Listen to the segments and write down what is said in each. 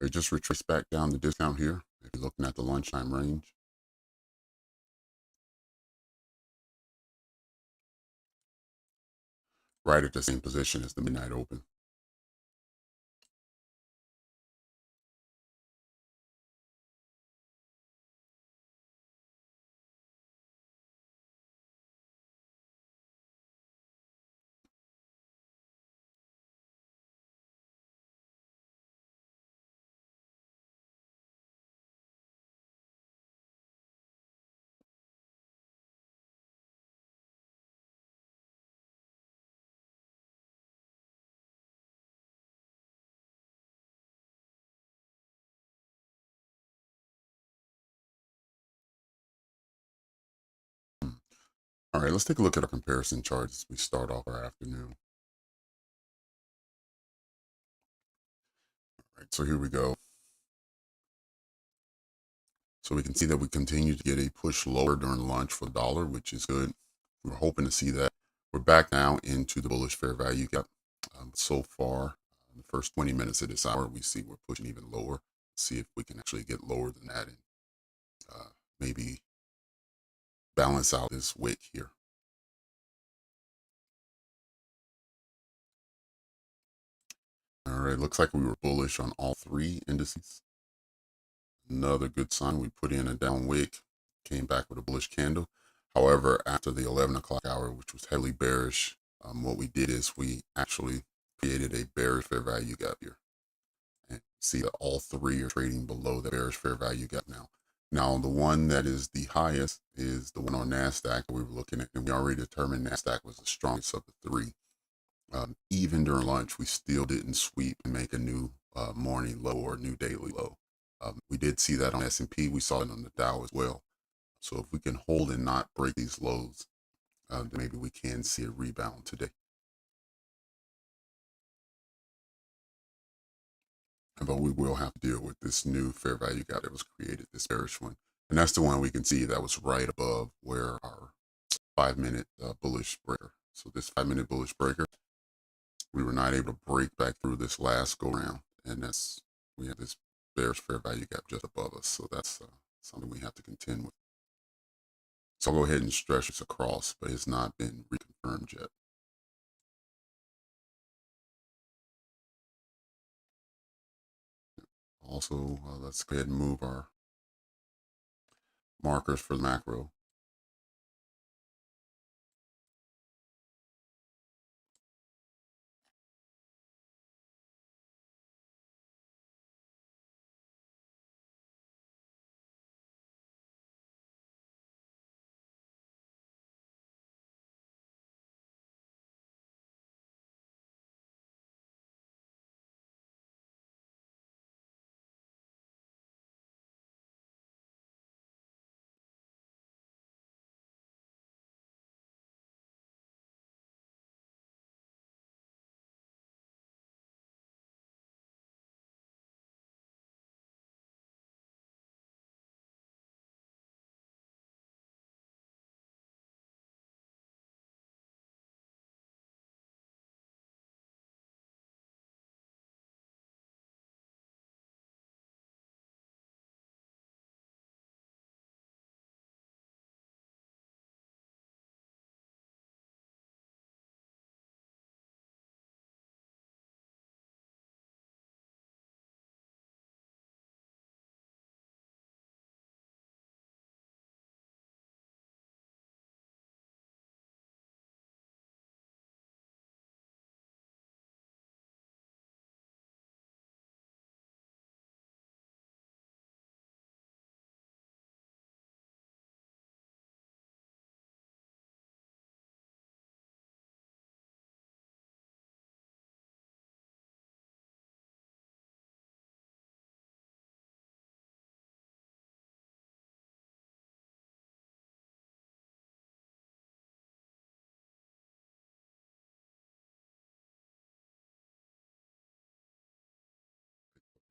It just retraced back down the discount here. If you're looking at the lunchtime range. Right at the same position as the midnight open. All right, let's take a look at our comparison charts as we start off our afternoon. All right, so here we go. So we can see that we continue to get a push lower during lunch for the dollar, which is good. We're hoping to see that. We're back now into the bullish fair value gap. So far, the first 20 minutes of this hour, we see we're pushing even lower. See if we can actually get lower than that and maybe balance out this wick here. All right, looks like we were bullish on all three indices. Another good sign. We put in a down wick, came back with a bullish candle. However, after the 11 o'clock hour, which was heavily bearish, what we did is we actually created a bearish fair value gap here. And see that all three are trading below the bearish fair value gap now. Now, the one that is the highest is the one on Nasdaq that we were looking at, and we already determined Nasdaq was the strongest of the three. Even during lunch, we still didn't sweep and make a new morning low or new daily low. We did see that on S&P. We saw it on the Dow as well. So if we can hold and not break these lows, then maybe we can see a rebound today. But we will have to deal with this new fair value gap that was created, this bearish one. And that's the one we can see that was right above where our 5-minute bullish breaker. So this 5-minute bullish breaker, we were not able to break back through this last go round. And we have this bearish fair value gap just above us. So that's something we have to contend with. So I'll go ahead and stretch this across, but it's not been reconfirmed yet. Also, let's go ahead and move our markers for the macro.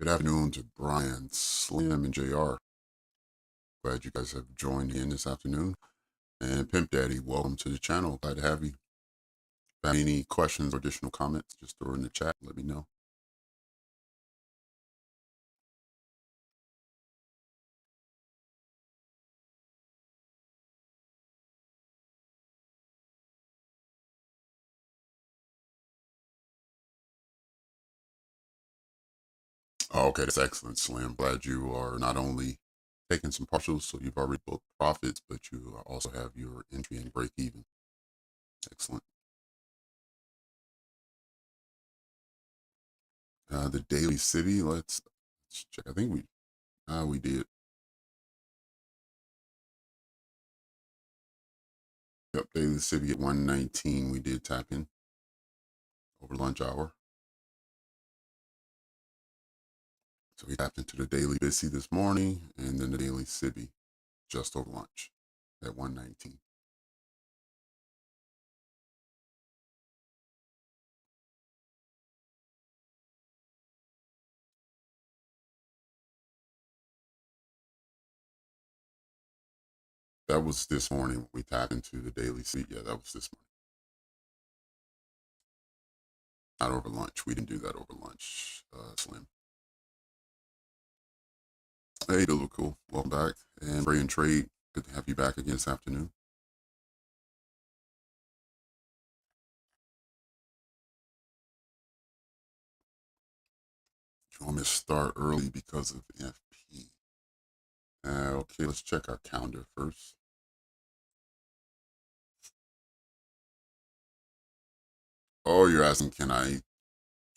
Good afternoon to Brian, Slim, and JR. Glad you guys have joined in this afternoon. And Pimp Daddy, welcome to the channel. Glad to have you. If you have any questions or additional comments, just throw in the chat. Let me know. Oh, okay, that's excellent, Slim. Glad you are not only taking some partials, so you've already booked profits, but you also have your entry and break even. Excellent. The daily city, let's check. I think we did. Yep, daily city at 119. We did tap in over lunch hour. So we tapped into the daily busy this morning and then the daily city just over lunch at 119. That was this morning when we tapped into the daily city. Yeah, that was this morning. Not over lunch. We didn't do that over lunch, Slim. Hey, Bill, cool. Welcome back. And Bray and Trade, good to have you back again this afternoon. You want me to start early because of FP? Okay, let's check our calendar first. Oh, you're asking, can I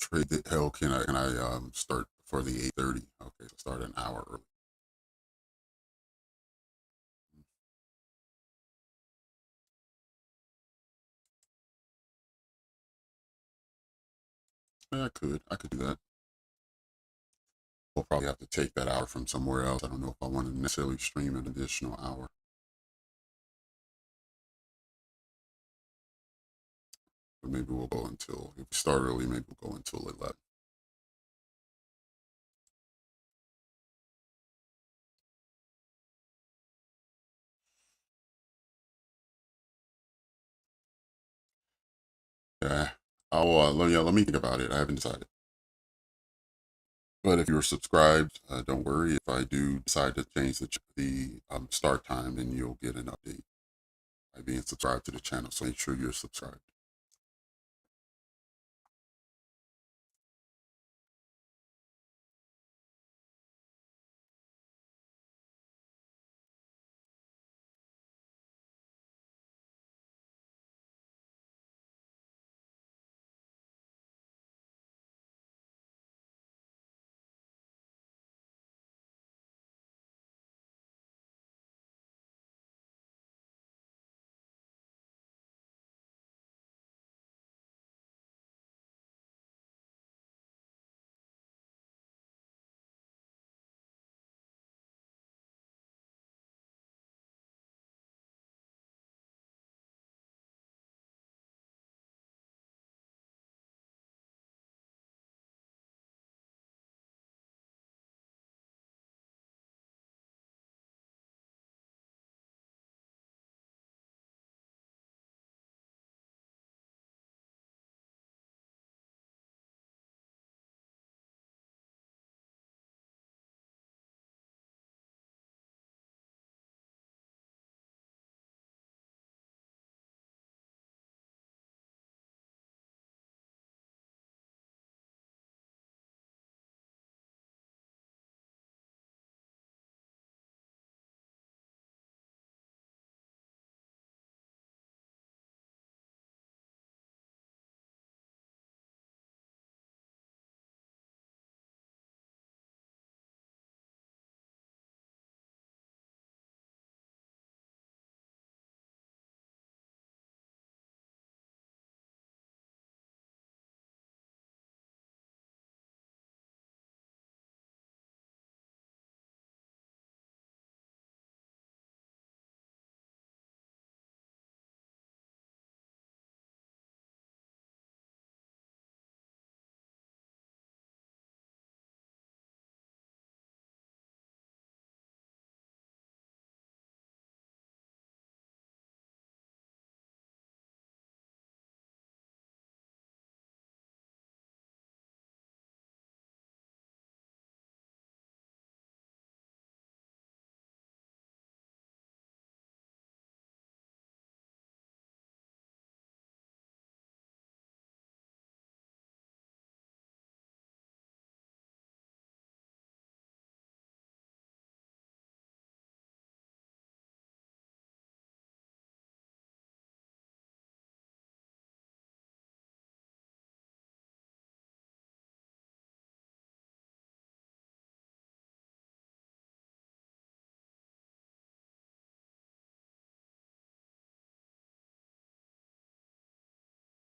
trade the hell? Can I start for the 8:30? Okay, so start an hour early. Yeah, I could do that. We'll probably have to take that hour from somewhere else. I don't know if I want to necessarily stream an additional hour, but maybe we'll go until, if we start early, maybe we'll go until 11. Yeah, let me think about it. I haven't decided. But if you're subscribed, don't worry. If I do decide to change the start time, then you'll get an update by being subscribed to the channel. So make sure you're subscribed.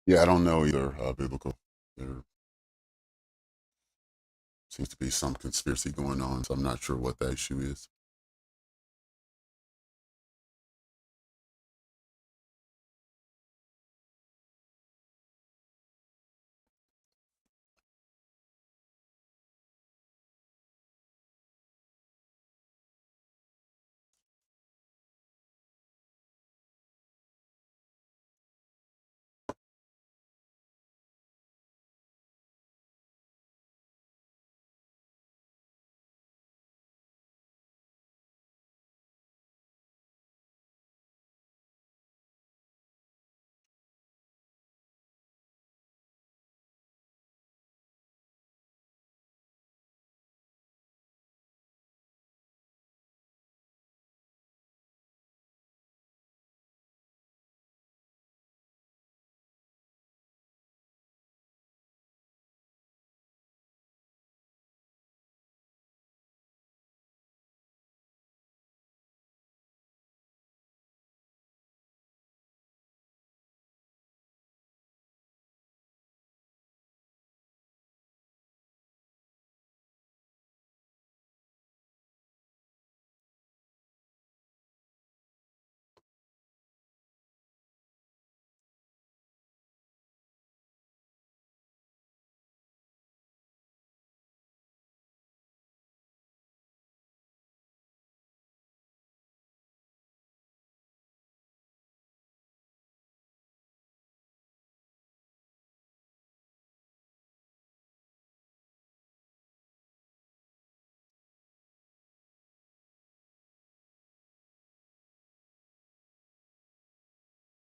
Yeah, I don't know either, biblical. There seems to be some conspiracy going on, so I'm not sure what that issue is.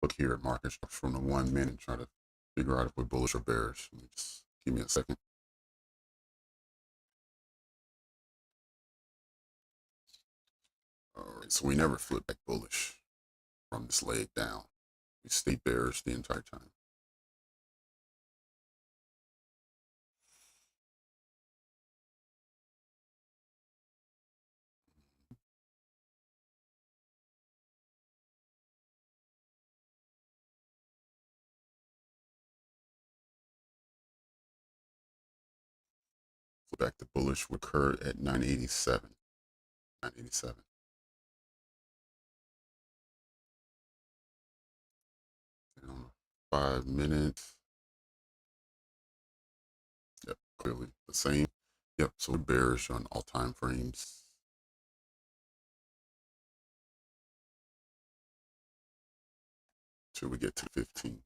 Look here at market structure from the 1 minute, try to figure out if we're bullish or bearish. Let me just give me a second. All right, so we never flip back bullish from this leg down. We stay bearish the entire time. Flip back to bullish would occur at 987. 987. And on 5 minutes, yep, clearly the same. Yep, so we're bearish on all time frames. Till we get to 15.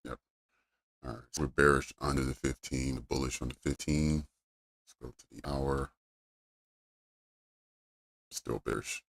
Yep. All right, so we're bearish under the 15, bullish on the 15. Let's go to the hour. Still bearish.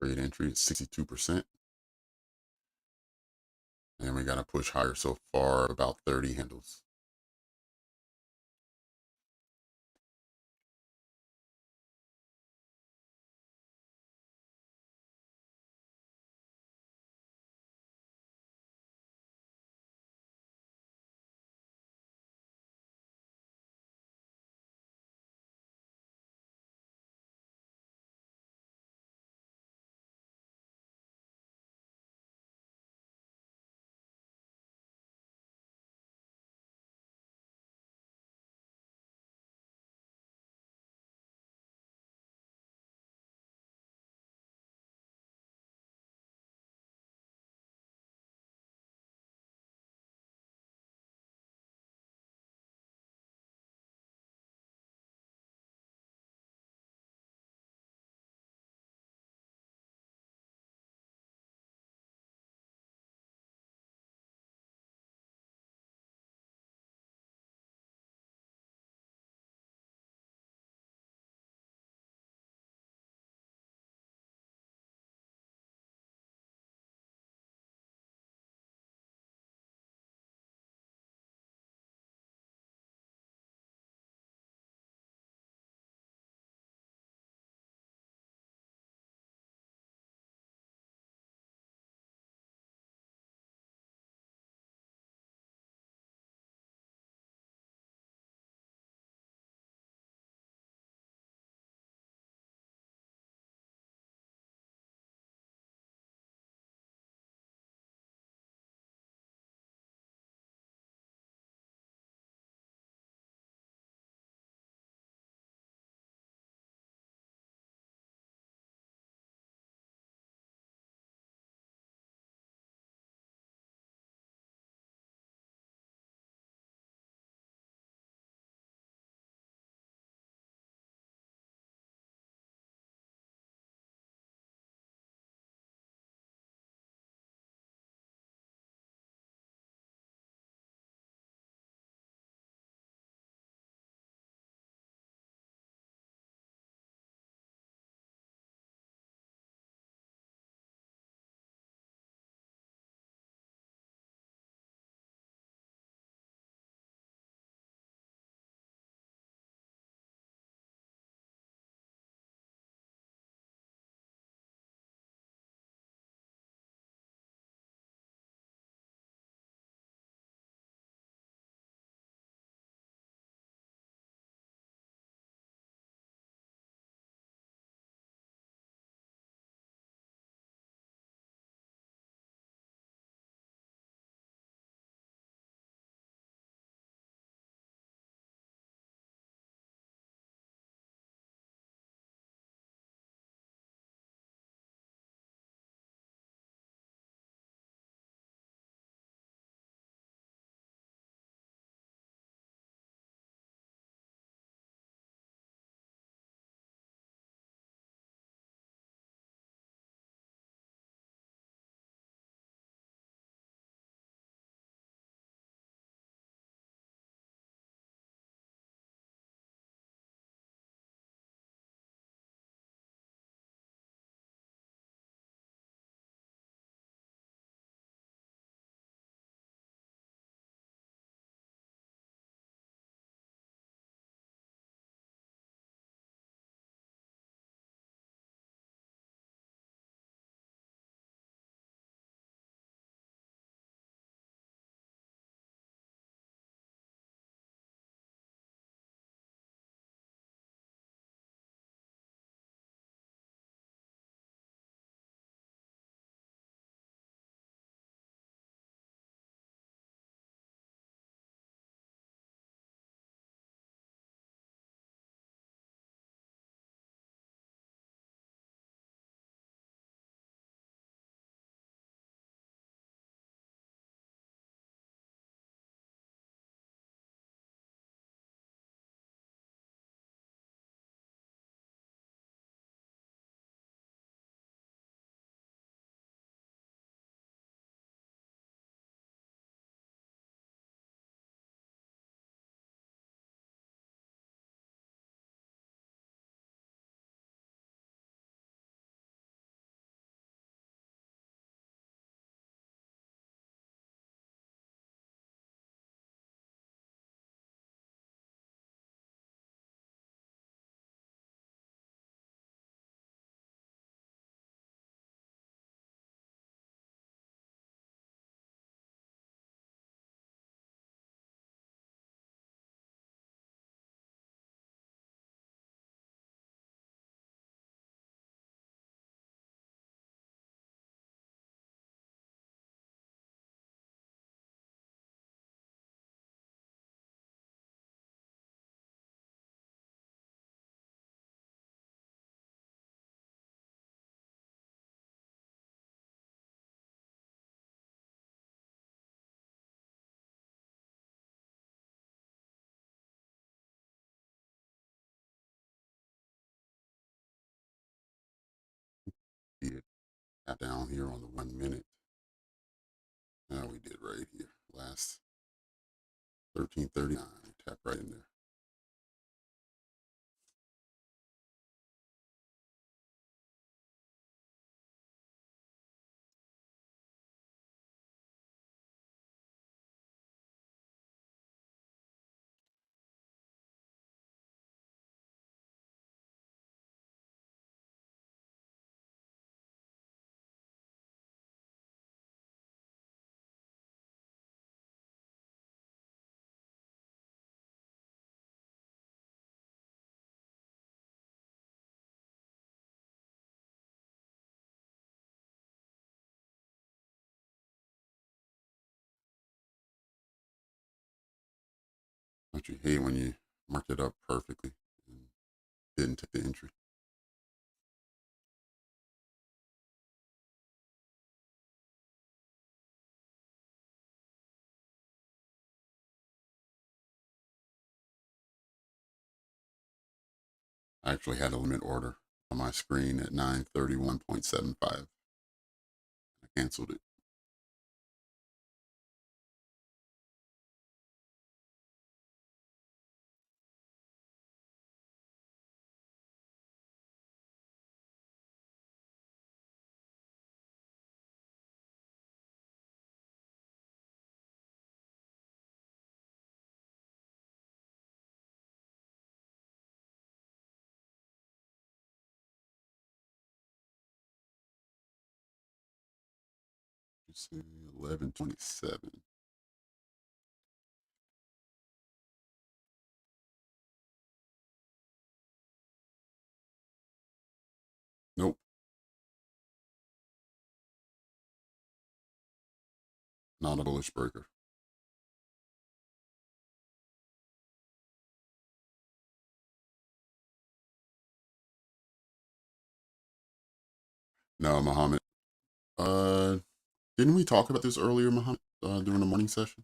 trade entry is 62%. And we got to push higher so far, about 30 handles. Tap down here on the 1 minute. Now we did right here. Last 1339. Tap right in there. Don't you hate when you marked it up perfectly and didn't take the entry? I actually had a limit order on my screen at 931.75. I canceled it. You see, 1127. Nope, not a bullish breaker. No, Muhammad. Uh, didn't we talk about this earlier, Muhammad, during the morning session?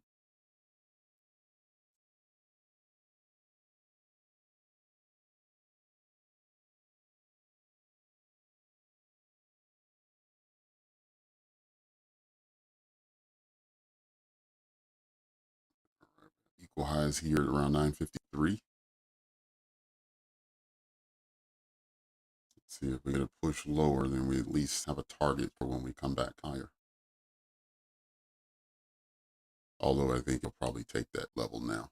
Equal highs here at around 953. Let's see if we get a push lower, then we at least have a target for when we come back higher. Although I think he'll probably take that level now.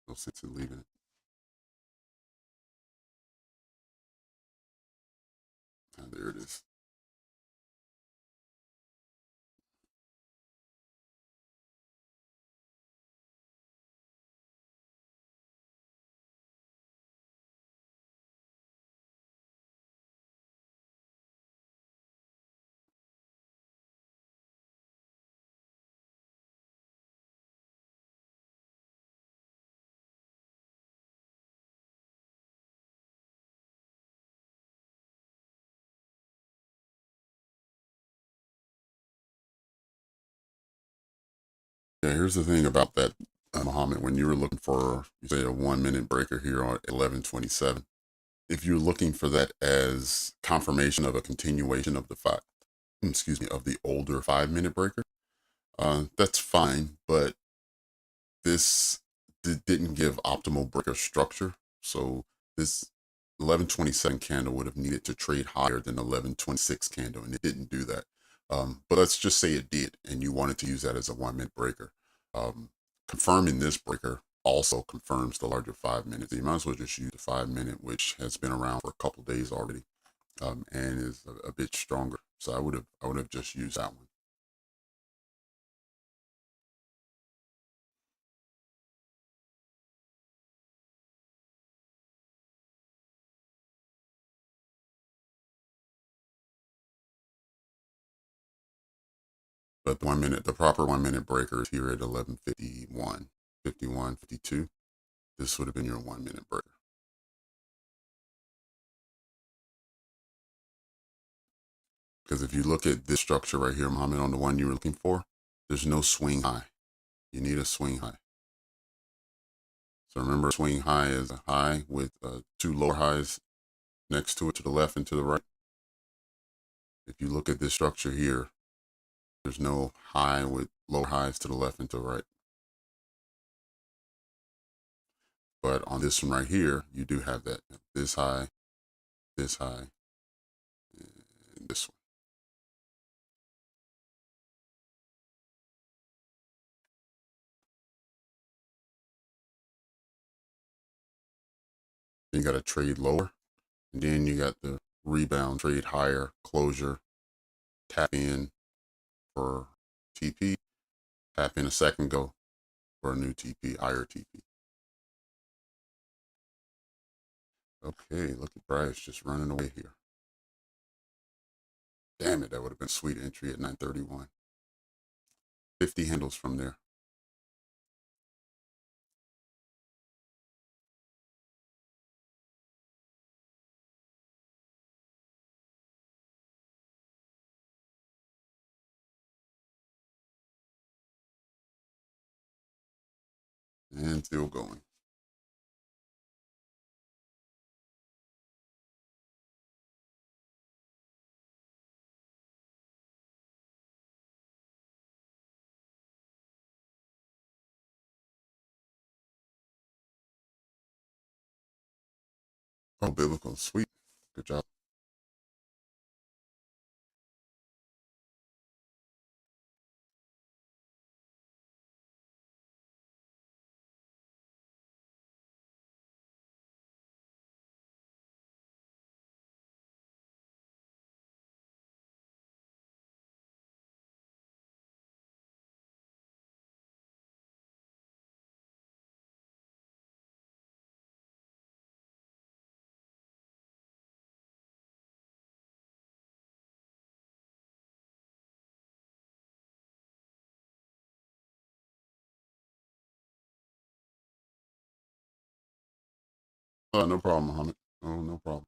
No sense in leaving it. And there it is. Yeah, here's the thing about that, Muhammad. When you were looking for, you say, a 1 minute breaker here on 1127, if you're looking for that as confirmation of a continuation of the of the older 5 minute breaker, that's fine. But this didn't give optimal breaker structure. So this 1127 candle would have needed to trade higher than 1126 candle, and it didn't do that. But let's just say it did, and you wanted to use that as a 1 minute breaker. Um, Confirming this breaker also confirms the larger 5 minutes. So you might as well just use the 5 minute, which has been around for a couple days already, and is a bit stronger. So I would have just used that one. But the proper 1 minute breaker is here at 1151, 51, 52. This would have been your 1 minute breaker. Because if you look at this structure right here, Mohammed, on the one you were looking for, there's no swing high. You need a swing high. So remember, swing high is a high with two lower highs next to it, to the left and to the right. If you look at this structure here, there's no high with lower highs to the left and to the right. But on this one right here, you do have that. This high, and this one. You got to trade lower. And then you got the rebound, trade higher, closure, tap in for TP, tap in a second go for a new TP, higher TP. Okay, look at Bryce just running away here. Damn it, that would have been a sweet entry at 931. 50 handles from there. And still going. Oh, biblical, sweet. Good job. No problem, Muhammad. Oh, no problem.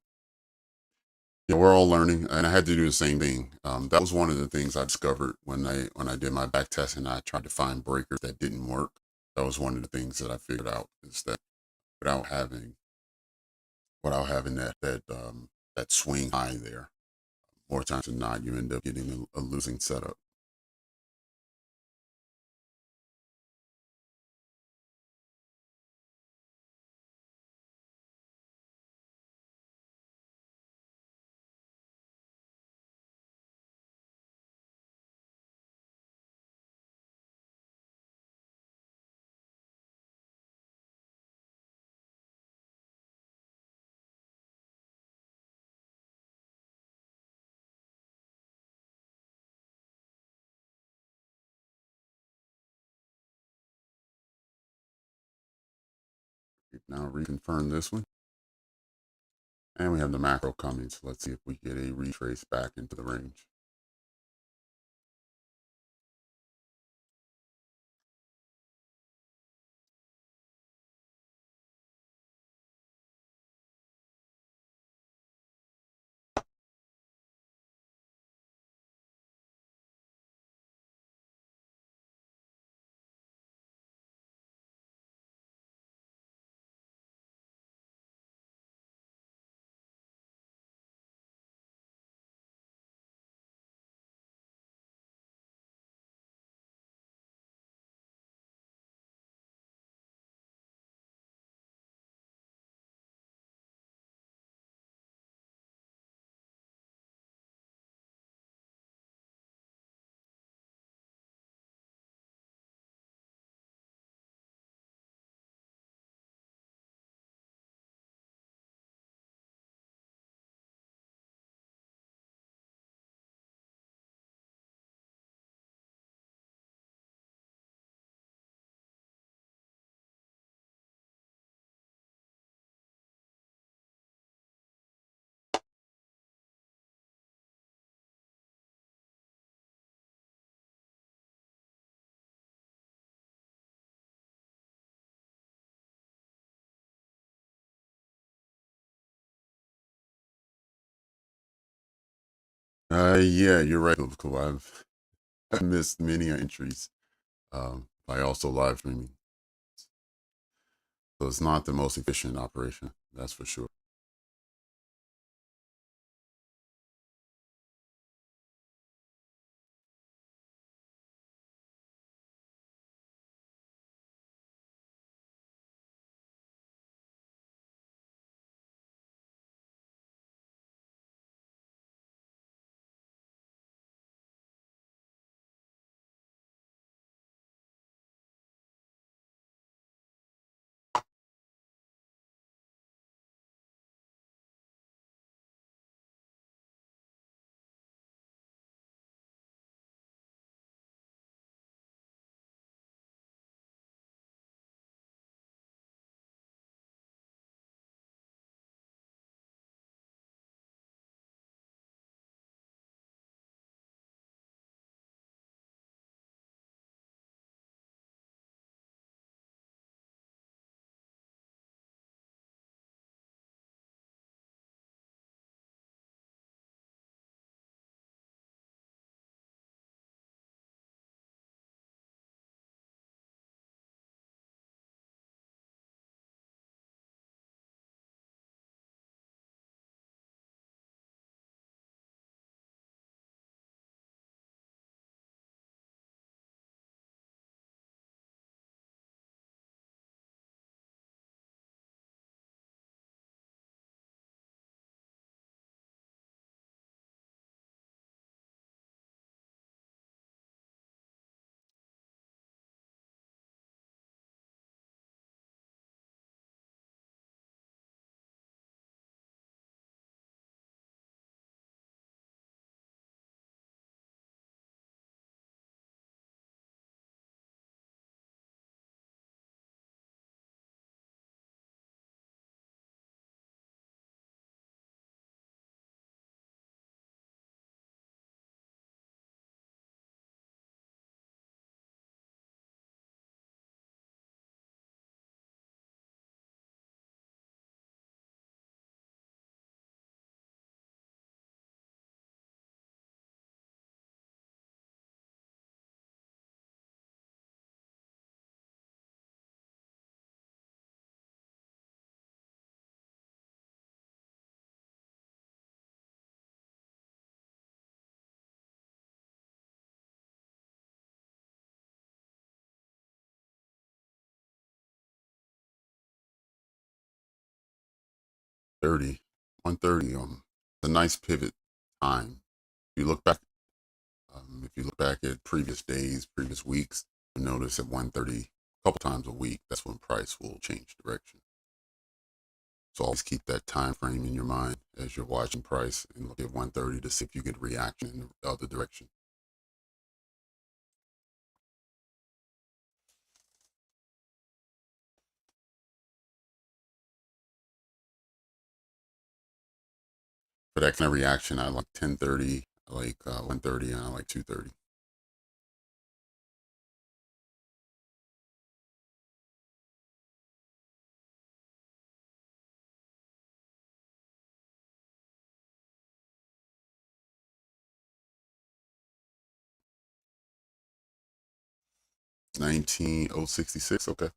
Yeah, we're all learning, and I had to do the same thing. That was one of the things I discovered when I did my back test and I tried to find breakers that didn't work. That was one of the things that I figured out is that without having that swing high there, more times than not, you end up getting a losing setup. Now reconfirm this one. And we have the macro coming, so let's see if we get a retrace back into the range. Yeah, you're right. Cool. I've missed many entries. By also live streaming, so it's not the most efficient operation. That's for sure. 30, 130. A nice pivot time. If you look back, if you look back at previous days, previous weeks, you notice at 130, a couple times a week, that's when price will change direction. So always keep that time frame in your mind as you're watching price and look at 130 to see if you get reaction in the other direction. For that kind of reaction, I like 1030, I like 130, and I like 230. $19,066. Okay.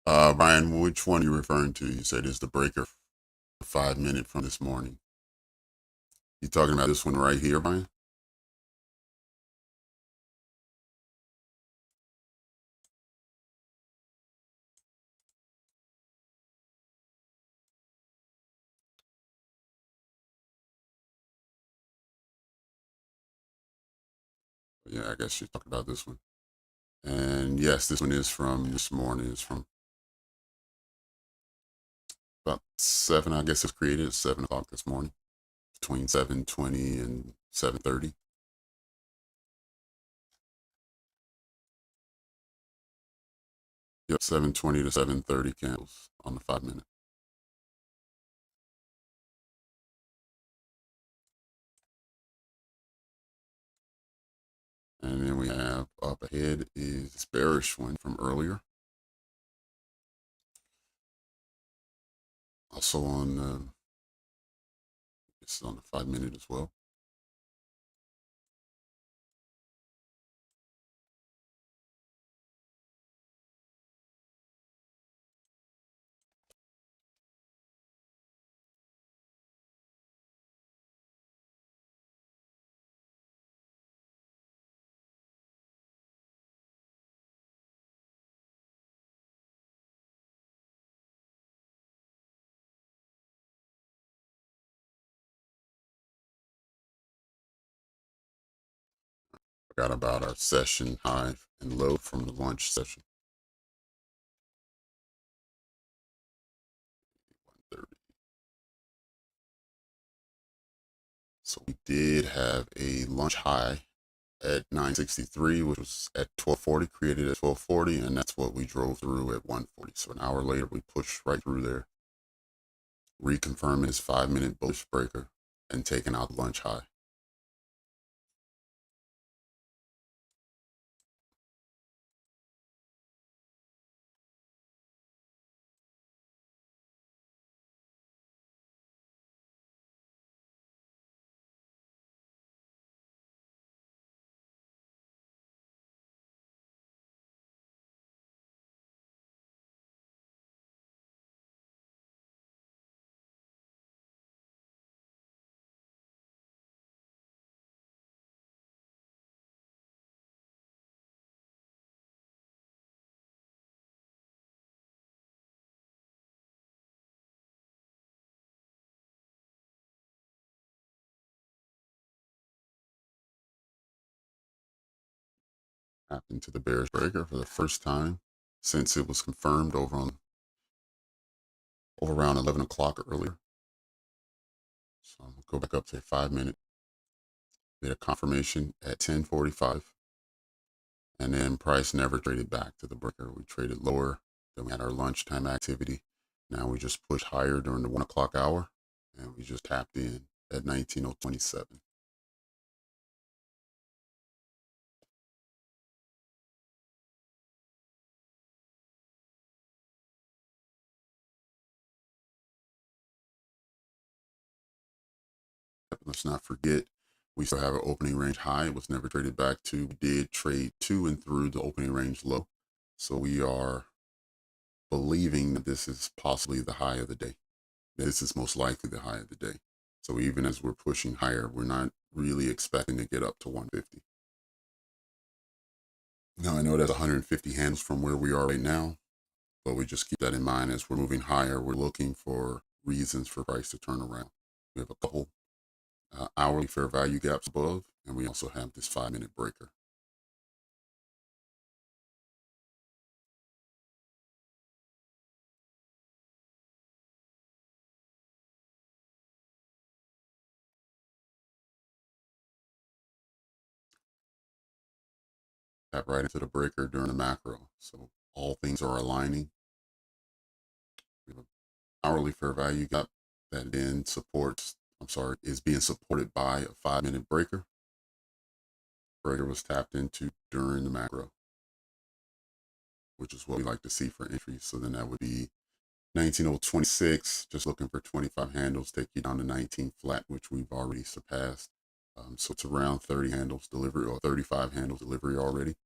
Brian, which one are you referring to? You said is the breaker 5 minute from this morning. You talking about this one right here, Brian? Yeah, I guess you're talking about this one. And yes, this one is from this morning. It's from about 7. I guess it's created at 7 o'clock this morning, between 7:20 and 7:30. Yep, 7:20 to 7:30 candles on the 5 minute. And then we have up ahead is this bearish one from earlier. Also on this is on the 5 minute as well. Forgot about our session high and low from the lunch session. 130. So we did have a lunch high at 963, which was at 1240, created at 1240, and that's what we drove through at 140. So an hour later, we pushed right through there, reconfirming his 5 minute bullish breaker and taking out the lunch high. Happened to the bearish breaker for the first time since it was confirmed over around 11 o'clock earlier. So I'll go back up to a 5 minute. Did a confirmation at 10:45, and then price never traded back to the breaker. We traded lower. Then we had our lunchtime activity. Now we just pushed higher during the 1 o'clock hour, and we just tapped in at 19:27. Let's not forget, we still have an opening range high. It was never traded back to. We did trade to and through the opening range low. So we are believing that this is possibly the high of the day. This is most likely the high of the day. So even as we're pushing higher, we're not really expecting to get up to 150. Now I know that's 150 handles from where we are right now, but we just keep that in mind as we're moving higher. We're looking for reasons for price to turn around. We have a couple hourly fair value gaps above, and we also have this 5 minute breaker. Tap right into the breaker during the macro. So all things are aligning. We have an hourly fair value gap that then is being supported by a 5 minute breaker. Breaker was tapped into during the macro, which is what we like to see for entries. So then that would be 19.026, just looking for 25 handles, take you down to 19 flat, which we've already surpassed. So it's around 30 handles delivery or 35 handles delivery already.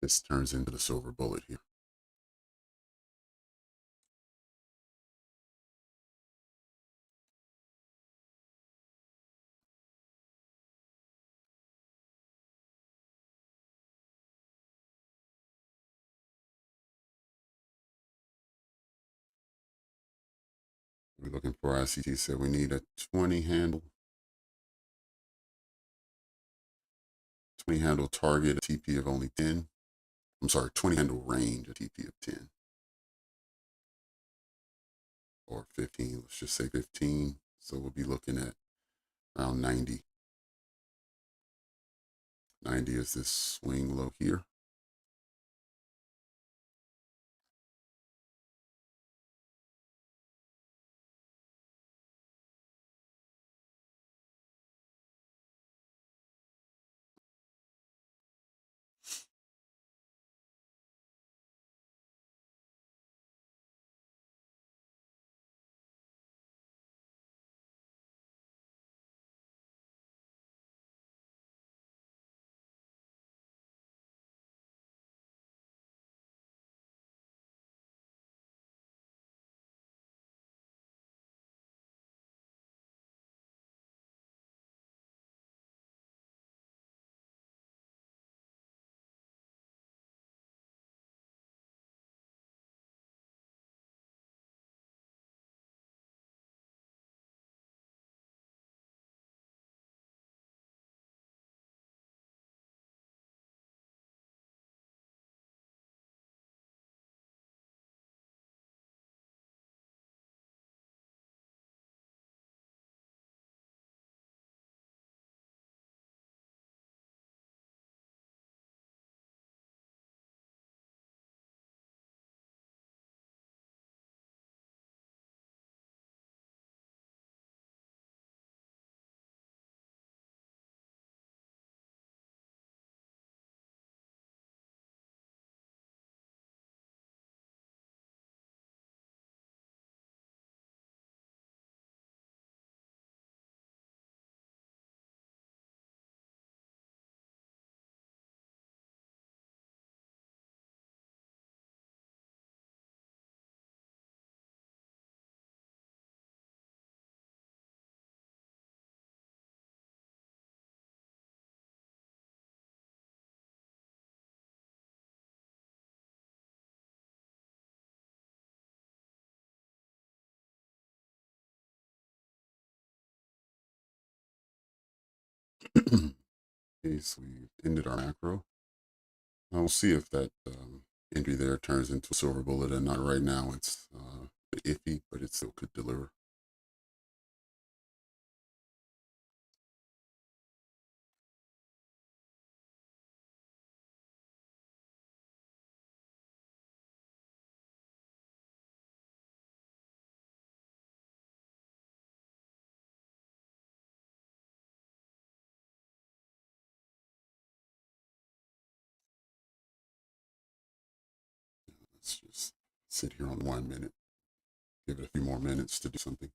this turns into the silver bullet here. We're looking for, as CT said, we need a 20 handle. 20 handle target, a TP of only 10. I'm sorry, 20 handle range, a TP of 10. Or 15, let's just say 15. So we'll be looking at around 90. 90 is this swing low here. Okay, so we ended our macro. We'll see if that entry there turns into a silver bullet or not. Right now, it's iffy, but it still could deliver. Let's just sit here on 1 minute. Give it a few more minutes to do something.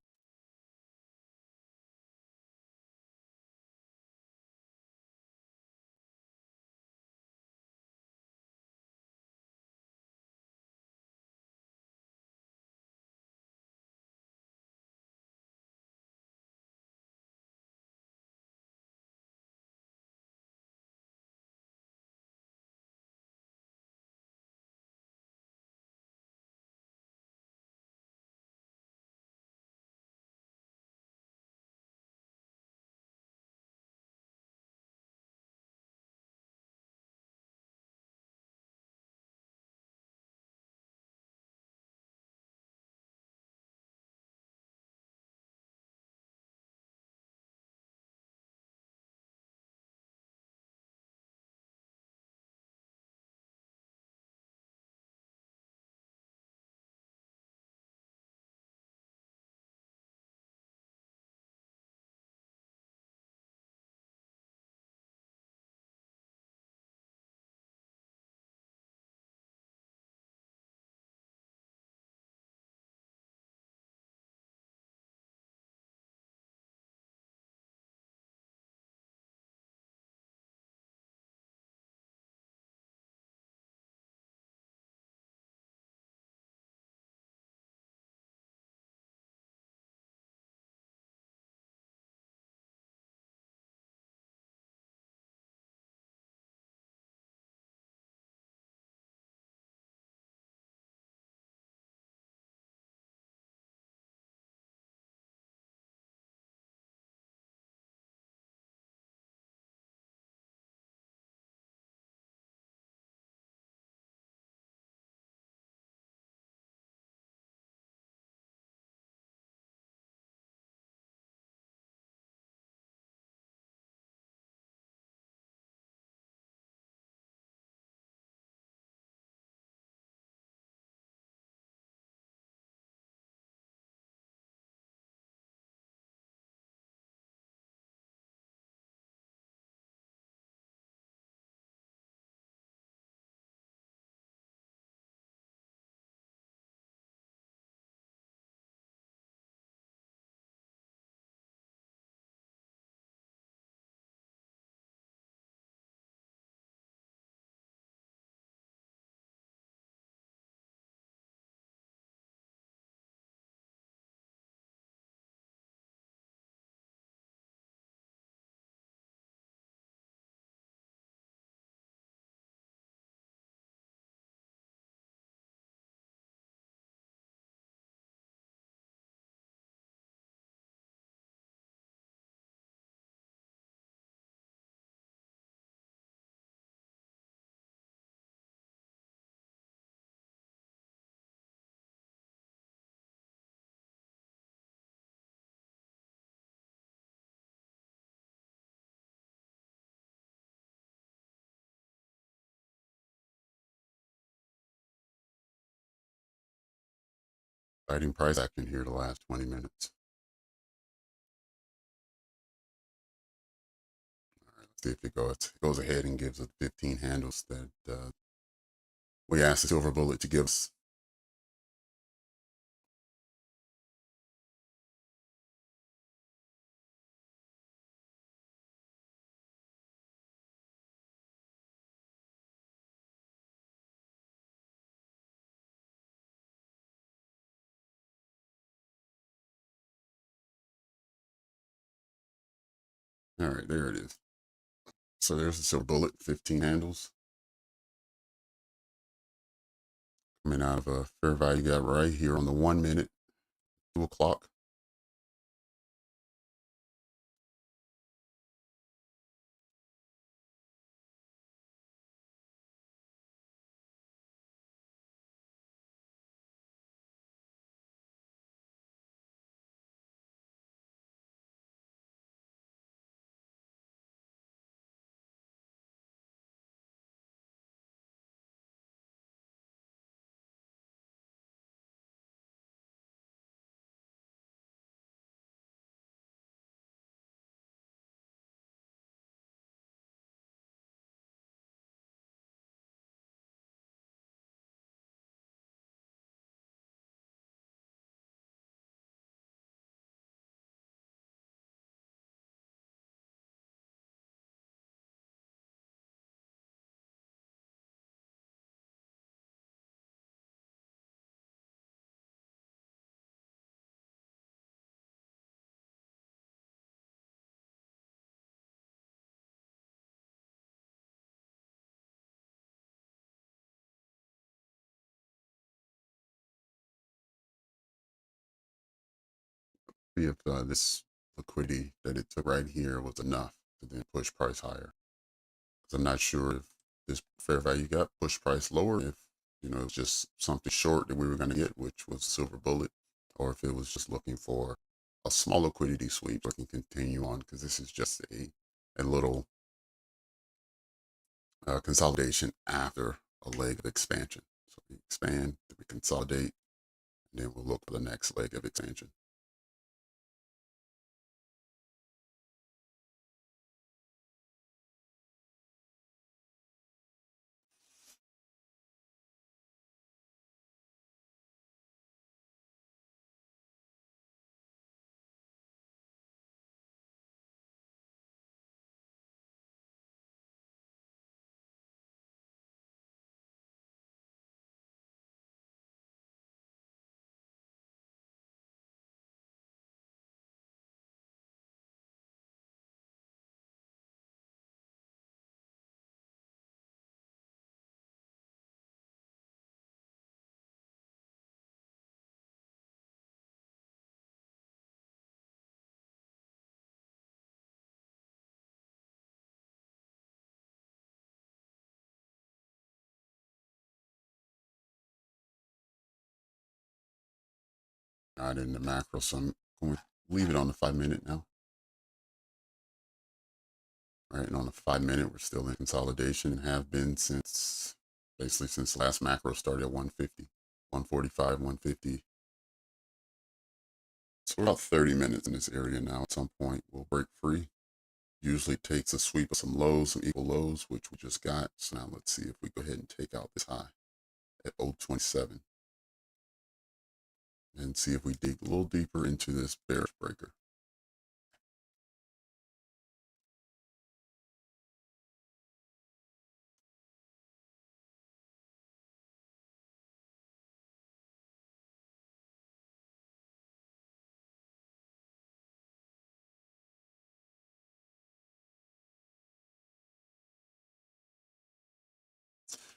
Exciting price action here the last 20 minutes. All right, let's see if it goes ahead and gives us 15 handles that we asked the silver bullet to give us. All right, there it is. So there's the silver bullet, 15 handles coming out of a fair value gap right here on the 1 minute, 2 o'clock. See if this liquidity that it took right here was enough to then push price higher. Because I'm not sure if this fair value gap pushed price lower, if it was just something short that we were going to get, which was silver bullet, or if it was just looking for a small liquidity sweep so it can continue on, because this is just a little consolidation after a leg of expansion. So we expand, then we consolidate, and then we'll look for the next leg of expansion. Not in the macro, so I'm going to leave it on the 5 minute now. Right, and on the 5 minute, we're still in consolidation and have been basically since the last macro started at 150, 145, 150. So we're about 30 minutes in this area now. At some point, we'll break free. Usually takes a sweep of some lows, some equal lows, which we just got. So now let's see if we go ahead and take out this high at 027 and see if we dig a little deeper into this bearish breaker.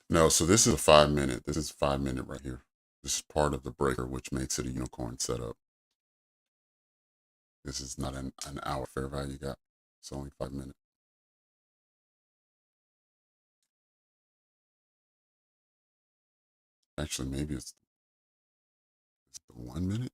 No, so this is a 5 minute. This is 5 minute right here. This is part of the breaker, which makes it a unicorn setup. This is not an hour fair value gap. It's only 5 minutes. Actually, maybe it's the 1 minute.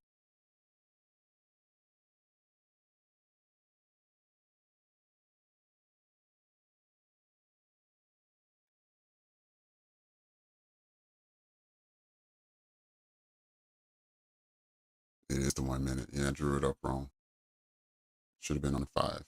It is the 1 minute. Yeah, I drew it up wrong. Should have been on the 5.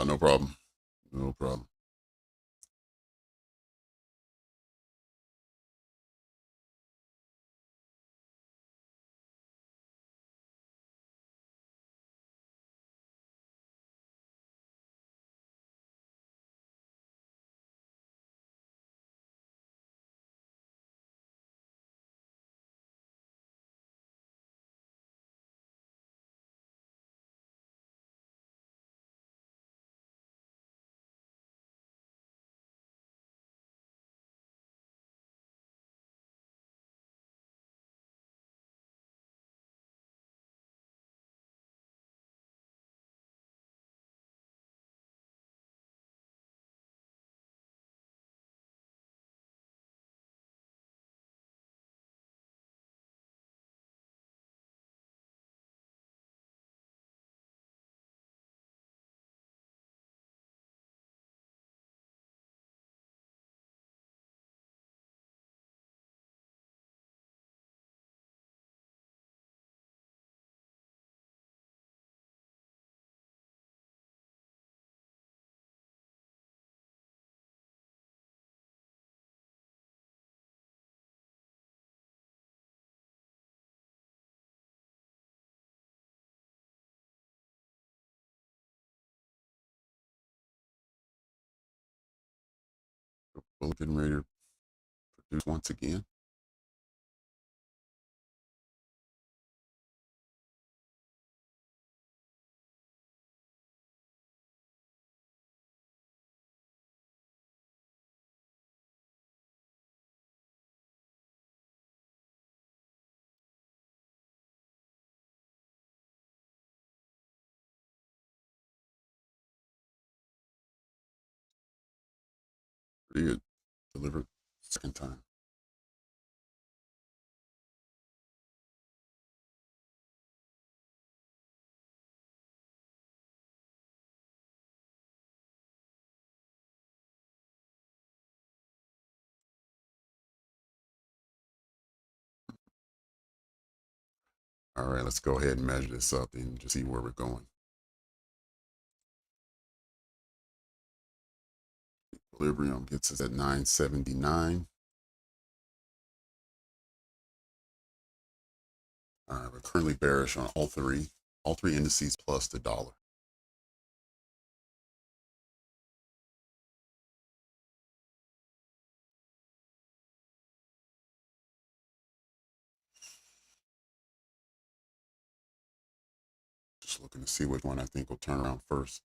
No problem. No problem. We're getting ready to produce once again. Pretty good. Delivered second time. All right, let's go ahead and measure this up and just see where we're going. Equilibrium gets us at 979. All right, we're currently bearish on all three indices plus the dollar. Just looking to see which one I think will turn around first.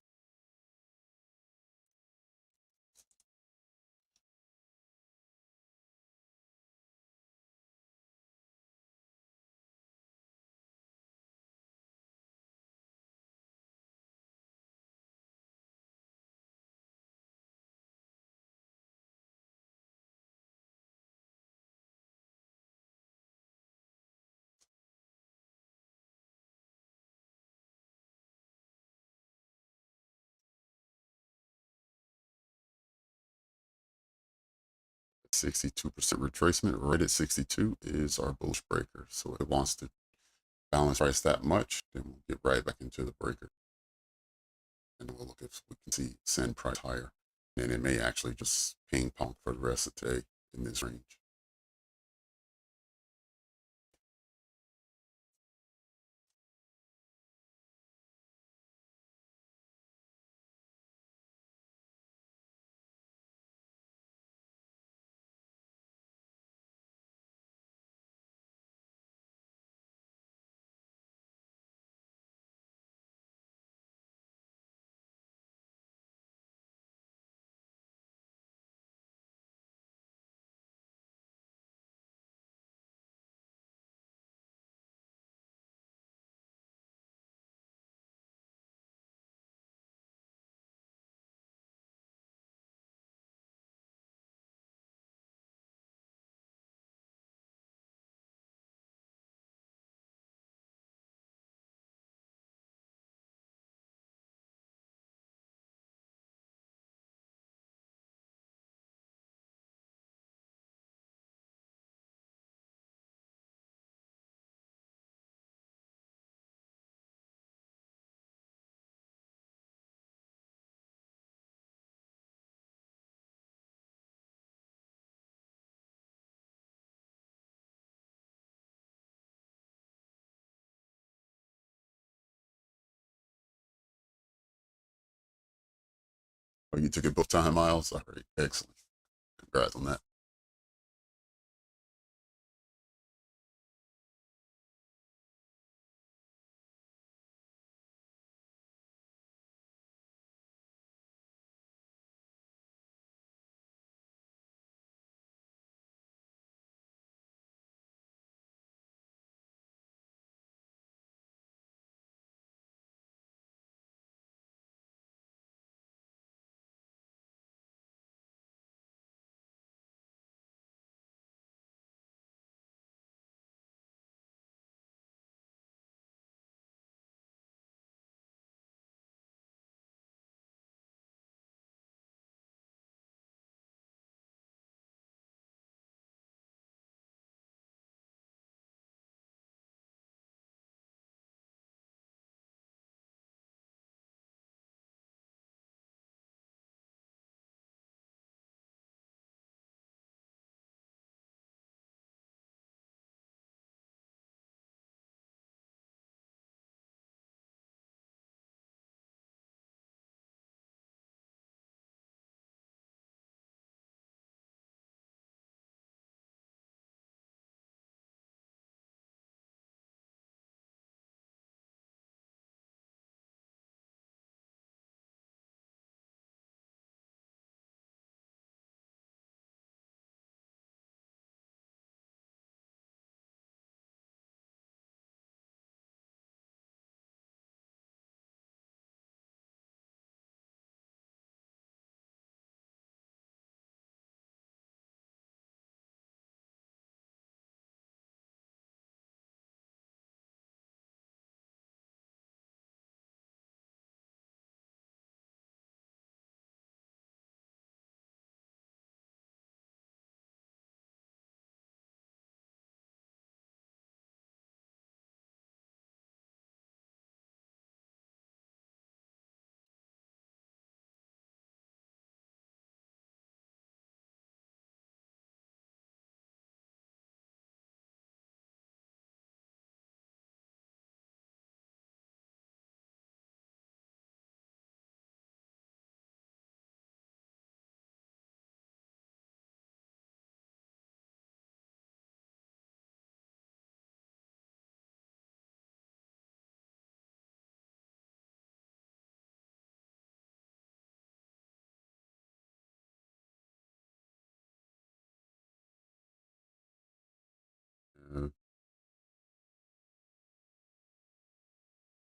At 62% retracement, right at 62 is our bullish breaker. So if it wants to balance price that much, then we'll get right back into the breaker. And we'll look if we can see send price higher. And it may actually just ping pong for the rest of today in this range. Oh, you took it both time, Miles? All right, excellent. Congrats on that.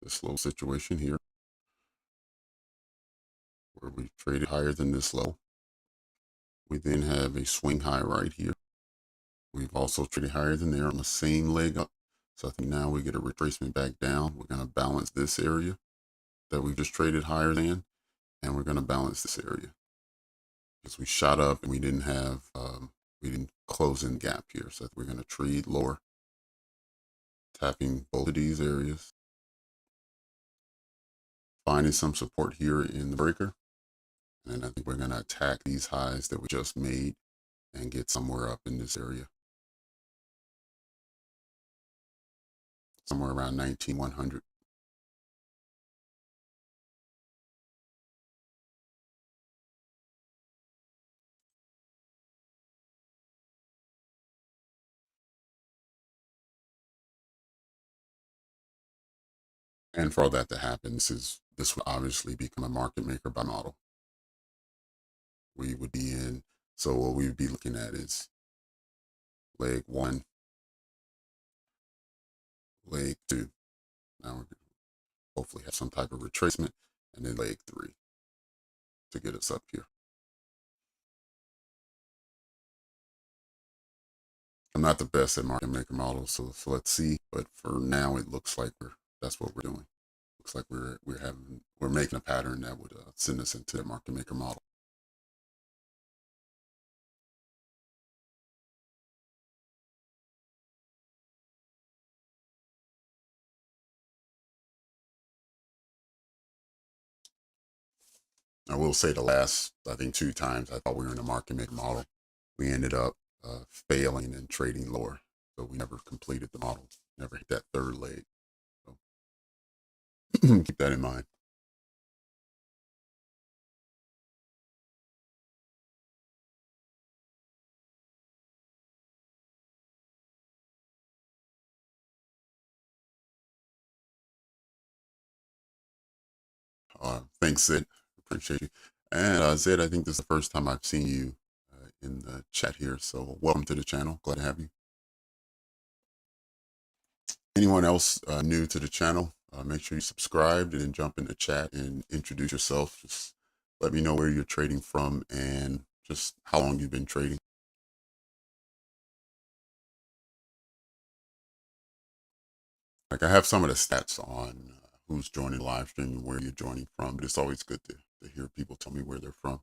this little situation here where we traded higher than this low. We then have a swing high right here. We've also traded higher than there on the same leg up. So I think now we get a retracement back down. We're going to balance this area that we just traded higher than, and we're going to balance this area because we shot up and we didn't close in gap here. So we're going to trade lower, tapping both of these areas, finding some support here in the breaker. And I think we're going to attack these highs that we just made and get somewhere up in this area. Somewhere around 19,100. And for all that to happen, this would obviously become a market maker by model. We would be in, so what we would be looking at is leg one, leg two. Now we're hopefully have some type of retracement, and then leg three to get us up here. I'm not the best at market maker models, so let's see. But for now, it looks like that's what we're doing. Looks like we're making a pattern that would send us into a market maker model. I will say the last, I think 2 times I thought we were in a market maker model, we ended up failing and trading lower. So we never completed the model, never hit that third leg. So keep that in mind. Thanks, Sid. Appreciate you. And Sid, I think this is the first time I've seen you in the chat here. So welcome to the channel. Glad to have you. Anyone else new to the channel, make sure you subscribe and then jump in the chat and introduce yourself. Just let me know where you're trading from and just how long you've been trading. Like I have some of the stats on who's joining the live stream and where you're joining from, but it's always good to hear people tell me where they're from.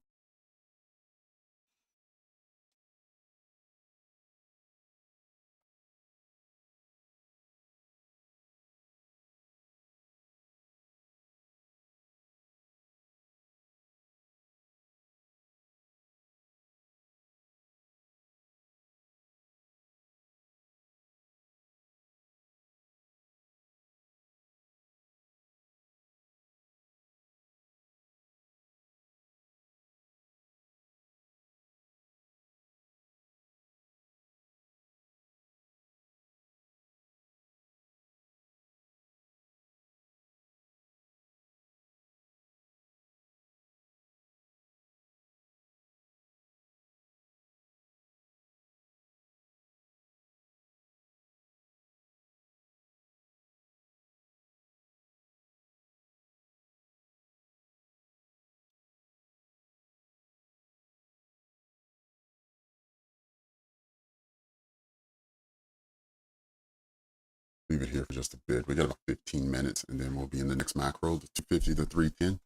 Leave it here for just a bit. We got about 15 minutes and then we'll be in the next macro, the 250 to 310.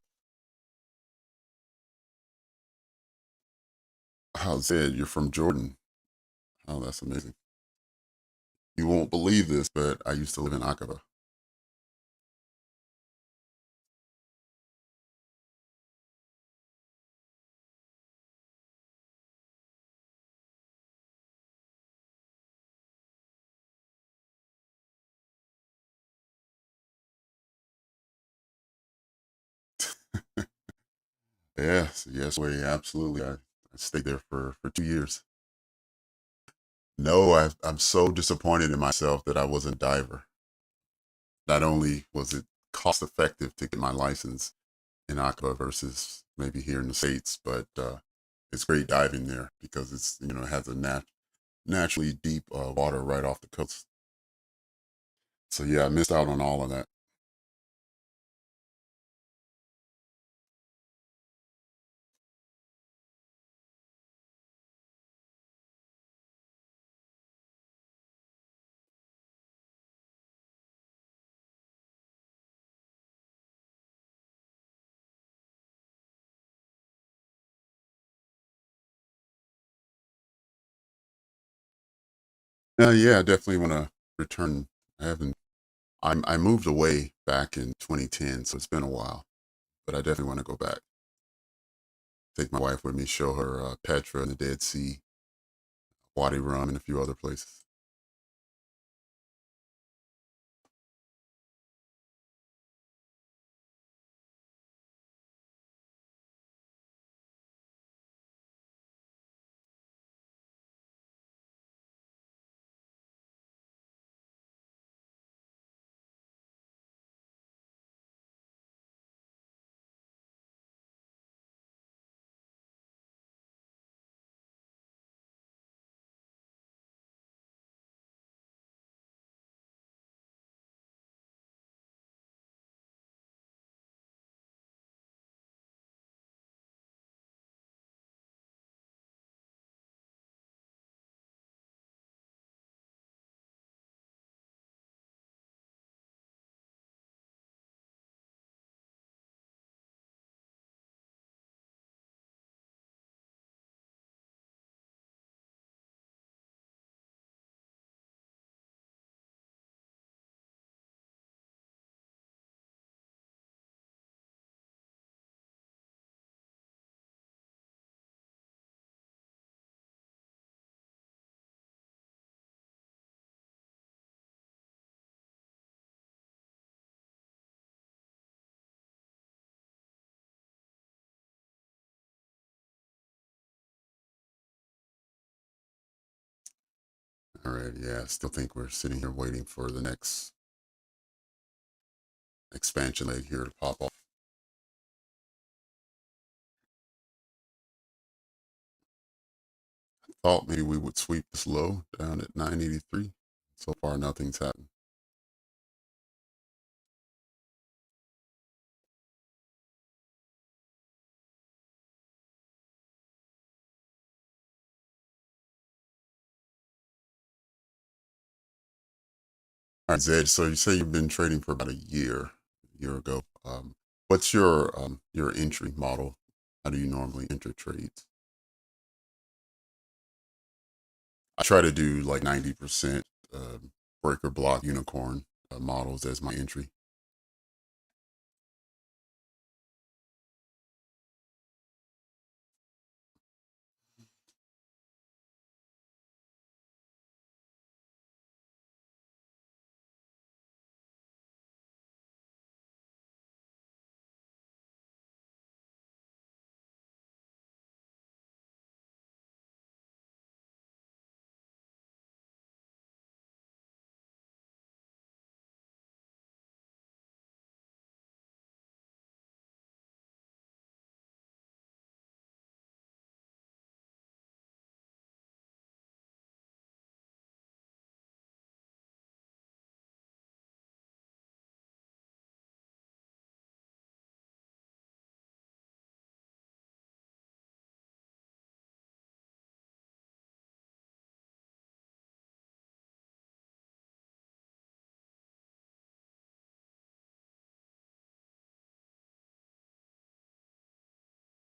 Oh, Zed, you're from Jordan. Oh, that's amazing. You won't believe this, but I used to live in Aqaba. Yes, way, absolutely. I stayed there for 2 years. No, I'm so disappointed in myself that I wasn't a diver. Not only was it cost effective to get my license in Aqaba versus maybe here in the States, but it's great diving there because it has a naturally deep water right off the coast. So yeah, I missed out on all of that. Yeah, I definitely want to return. I haven't. I moved away back in 2010, so it's been a while. But I definitely want to go back. Take my wife with me, show her Petra and the Dead Sea, Wadi Rum, and a few other places. All right, yeah, I still think we're sitting here waiting for the next expansion leg here to pop off. Thought maybe we would sweep this low down at 983. So far, nothing's happened. All right, Zed. So you say you've been trading for about a year ago. What's your entry model? How do you normally enter trades? I try to do like 90% breaker block unicorn models as my entry.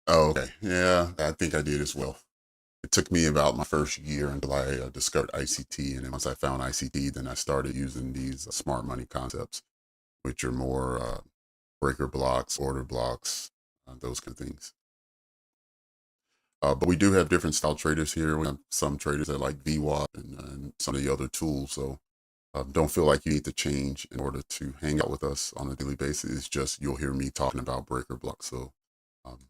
Oh, okay. Yeah, I think I did as well. It took me about my first year until I discovered ICT. And then once I found ICT, then I started using these smart money concepts, which are more breaker blocks, order blocks, those kind of things. But we do have different style traders here. We have some traders that like VWAP and some of the other tools. So don't feel like you need to change in order to hang out with us on a daily basis. It's just you'll hear me talking about breaker blocks. So, um,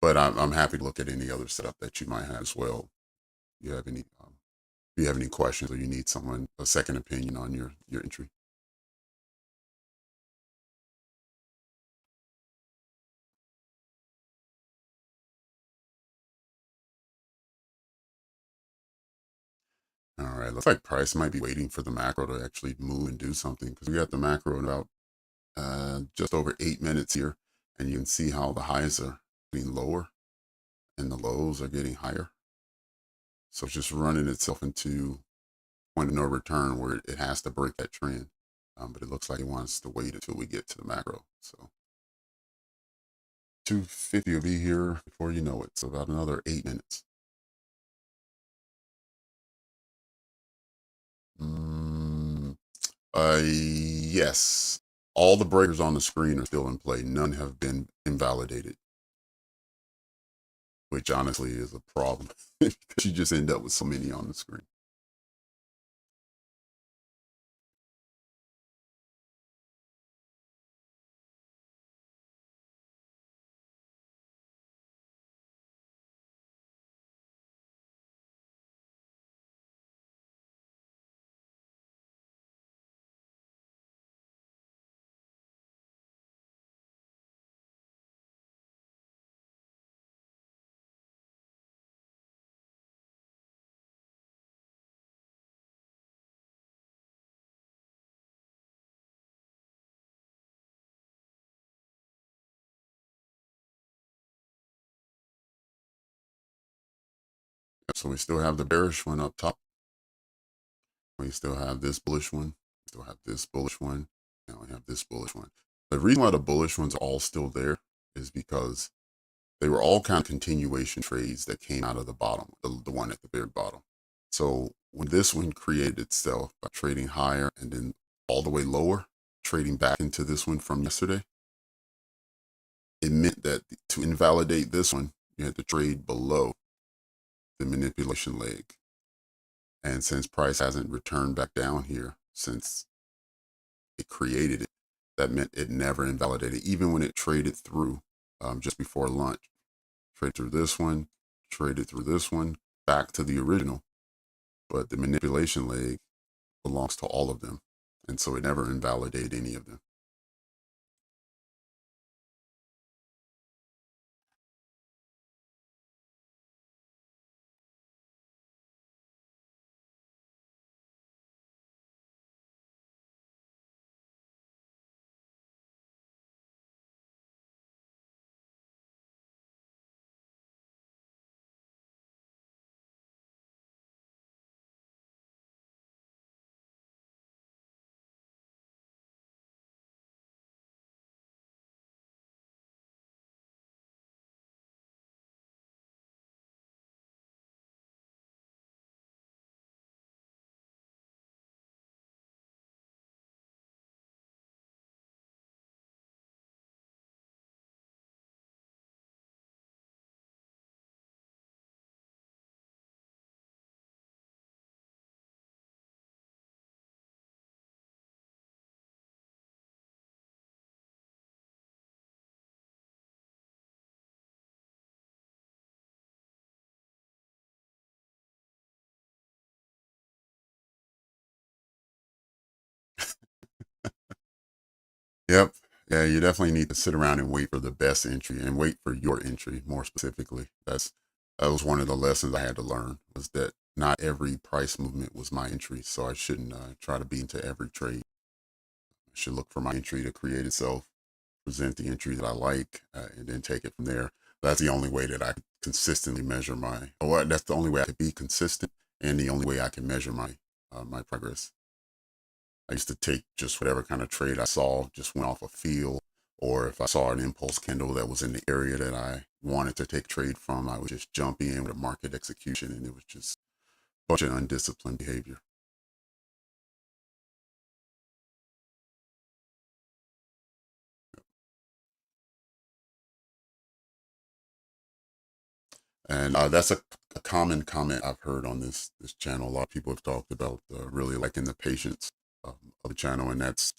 but I'm happy to look at any other setup that you might have as well. You have any if you have any questions or you need someone a second opinion on your entry. All right, looks like price might be waiting for the macro to actually move and do something because we got the macro in about just over 8 minutes here, and you can see how the highs are getting lower and the lows are getting higher. So it's just running itself into point of no return where it has to break that trend. But it looks like it wants to wait until we get to the macro. So 250 will be here before you know it. So about another 8 minutes. Yes. All the breakers on the screen are still in play. None have been invalidated, which honestly is a problem because you just end up with so many on the screen. So we still have the bearish one up top. We still have this bullish one. We still have this bullish one. And we have this bullish one. The reason why the bullish ones are all still there is because they were all kind of continuation trades that came out of the bottom, the one at the very bottom. So when this one created itself by trading higher and then all the way lower, trading back into this one from yesterday, it meant that to invalidate this one, you had to trade below the manipulation leg. And since price hasn't returned back down here since it created it, that meant it never invalidated, even when it traded through just before lunch. Trade through this one, traded through this one, back to the original. But the manipulation leg belongs to all of them. And so it never invalidated any of them. Yep. Yeah, you definitely need to sit around and wait for the best entry and wait for your entry more specifically. That was one of the lessons I had to learn, was that not every price movement was my entry. So I shouldn't try to be into every trade. I should look for my entry to create itself, present the entry that I like, and then take it from there. That's the only way that I can consistently measure or that's the only way I could be consistent and the only way I can measure my progress. I used to take just whatever kind of trade I saw, just went off a feel, or if I saw an impulse candle that was in the area that I wanted to take trade from, I would just jump in with a market execution, and it was just a bunch of undisciplined behavior. And that's a common comment I've heard on this channel. A lot of people have talked about really liking the patience of the channel, and that's,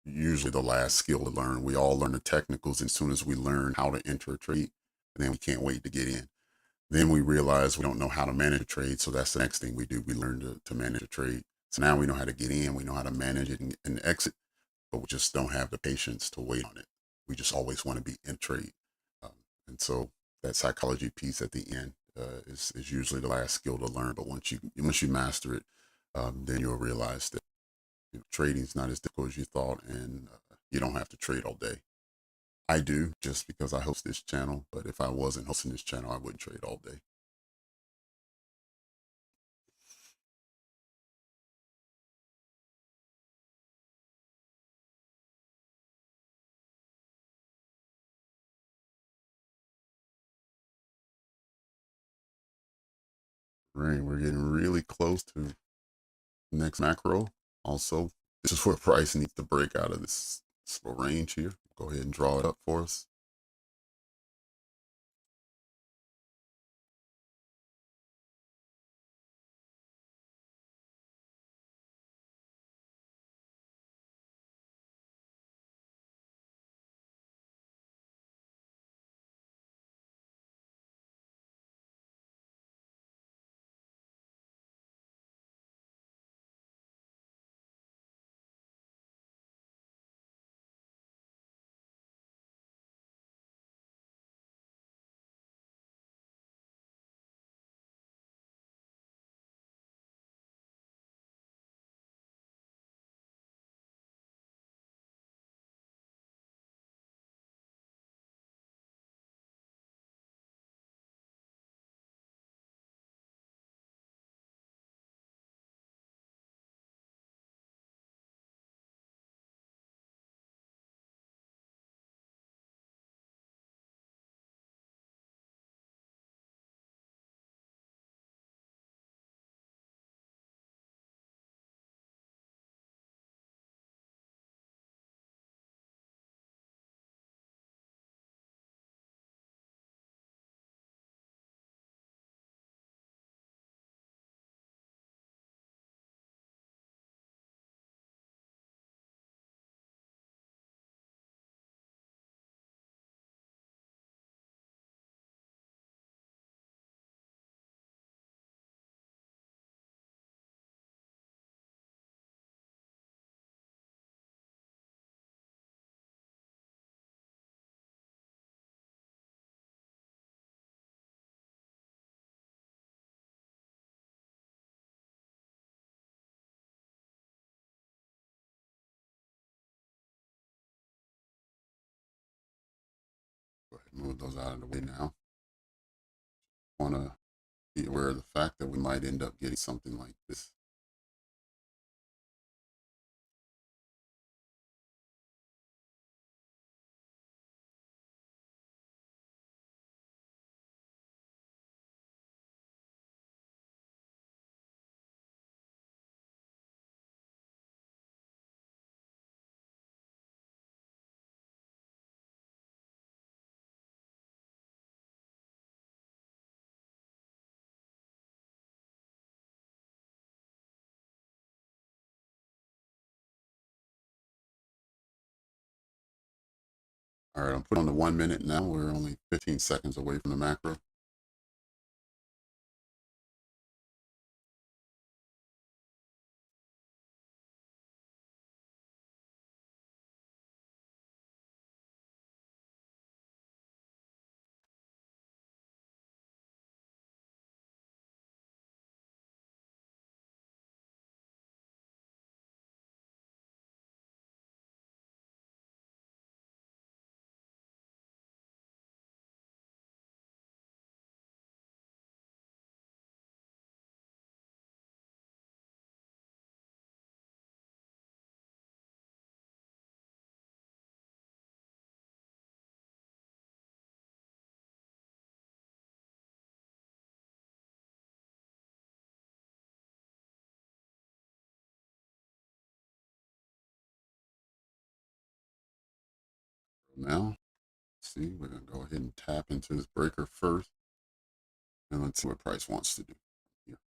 usually the last skill to learn. We all learn the technicals, and as soon as we learn how to enter a trade, and then we can't wait to get in. Then we realize we don't know how to manage a trade, so that's the next thing we do. We learn to manage a trade. So now we know how to get in, we know how to manage it and exit, but we just don't have the patience to wait on it. We just always want to be in trade. Um, and so that psychology piece at the end is usually the last skill to learn. But once you master it, then you'll realize that trading is not as difficult as you thought, and you don't have to trade all day. I do, just because I host this channel, but if I wasn't hosting this channel, I wouldn't trade all day. Right, we're getting really close to next macro. Also, This is where price needs to break out of this little range here. Go ahead and draw it up for us. Go ahead and move those out of the way now. Want to be aware of the fact that we might end up getting something like this. All right, I'm putting on the 1 minute now. We're only 15 seconds away from the macro. Now, see, we're going to go ahead and tap into this breaker first, and let's see what price wants to do here.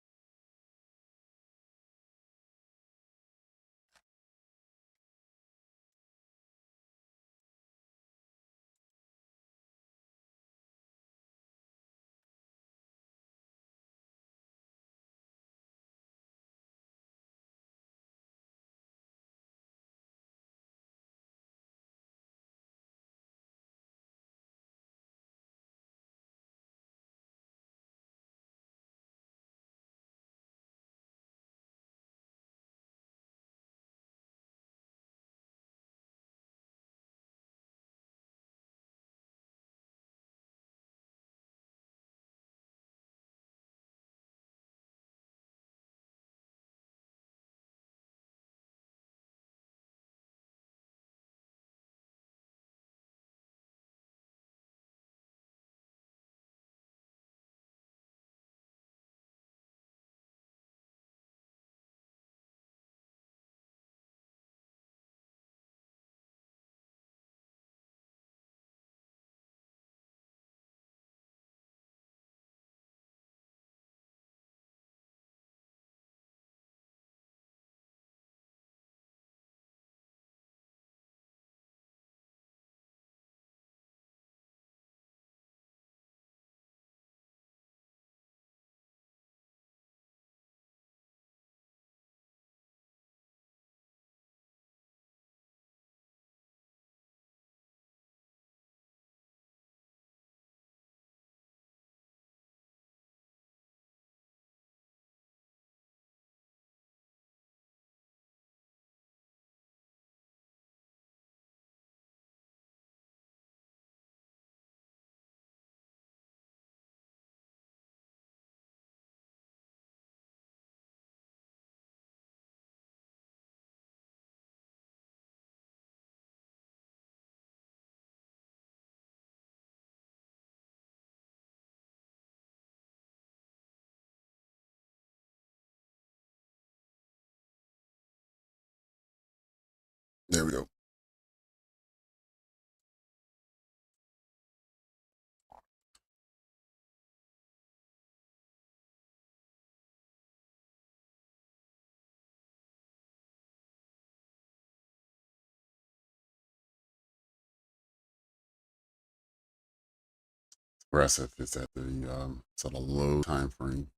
There we go. Aggressive is at the it's at a low time frame.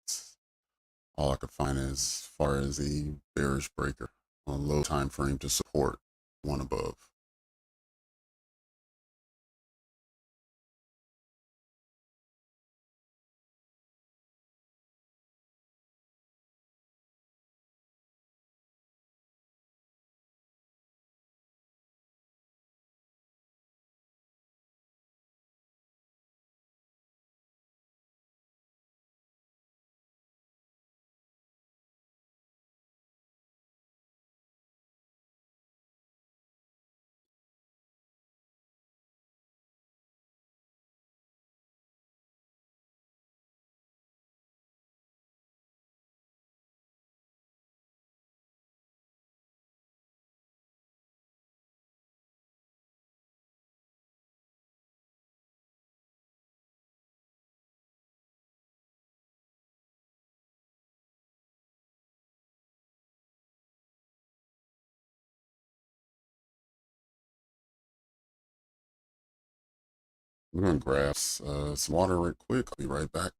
It's all I could find as far as a bearish breaker on low time frame to support one above. We're gonna grab some water right quick. I'll be right back.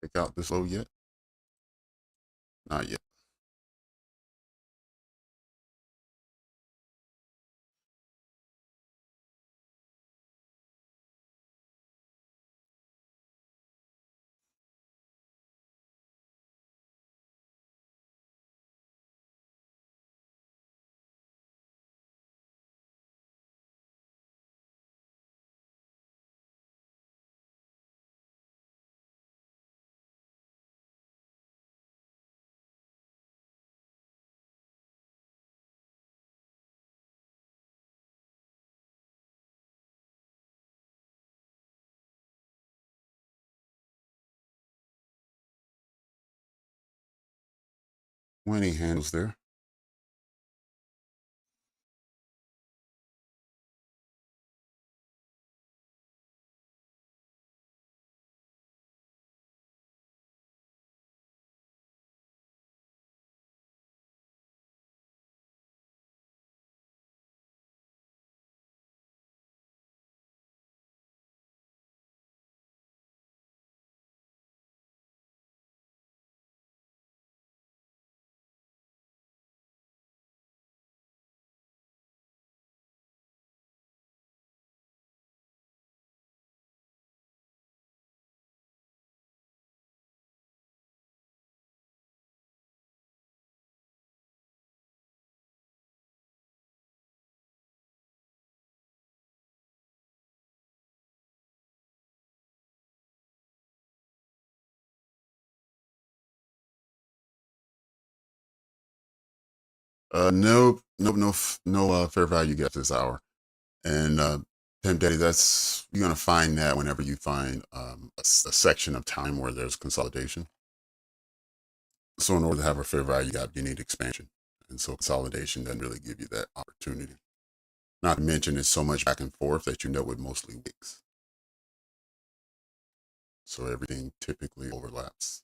Check out this low yet? Not yet. 20 handles there. No fair value gap this hour. And Pimp Daddy, that's you're gonna find that whenever you find a section of time where there's consolidation. So in order to have a fair value gap, you need expansion, and so consolidation doesn't really give you that opportunity. Not to mention, it's so much back and forth that you know with mostly wicks, so everything typically overlaps.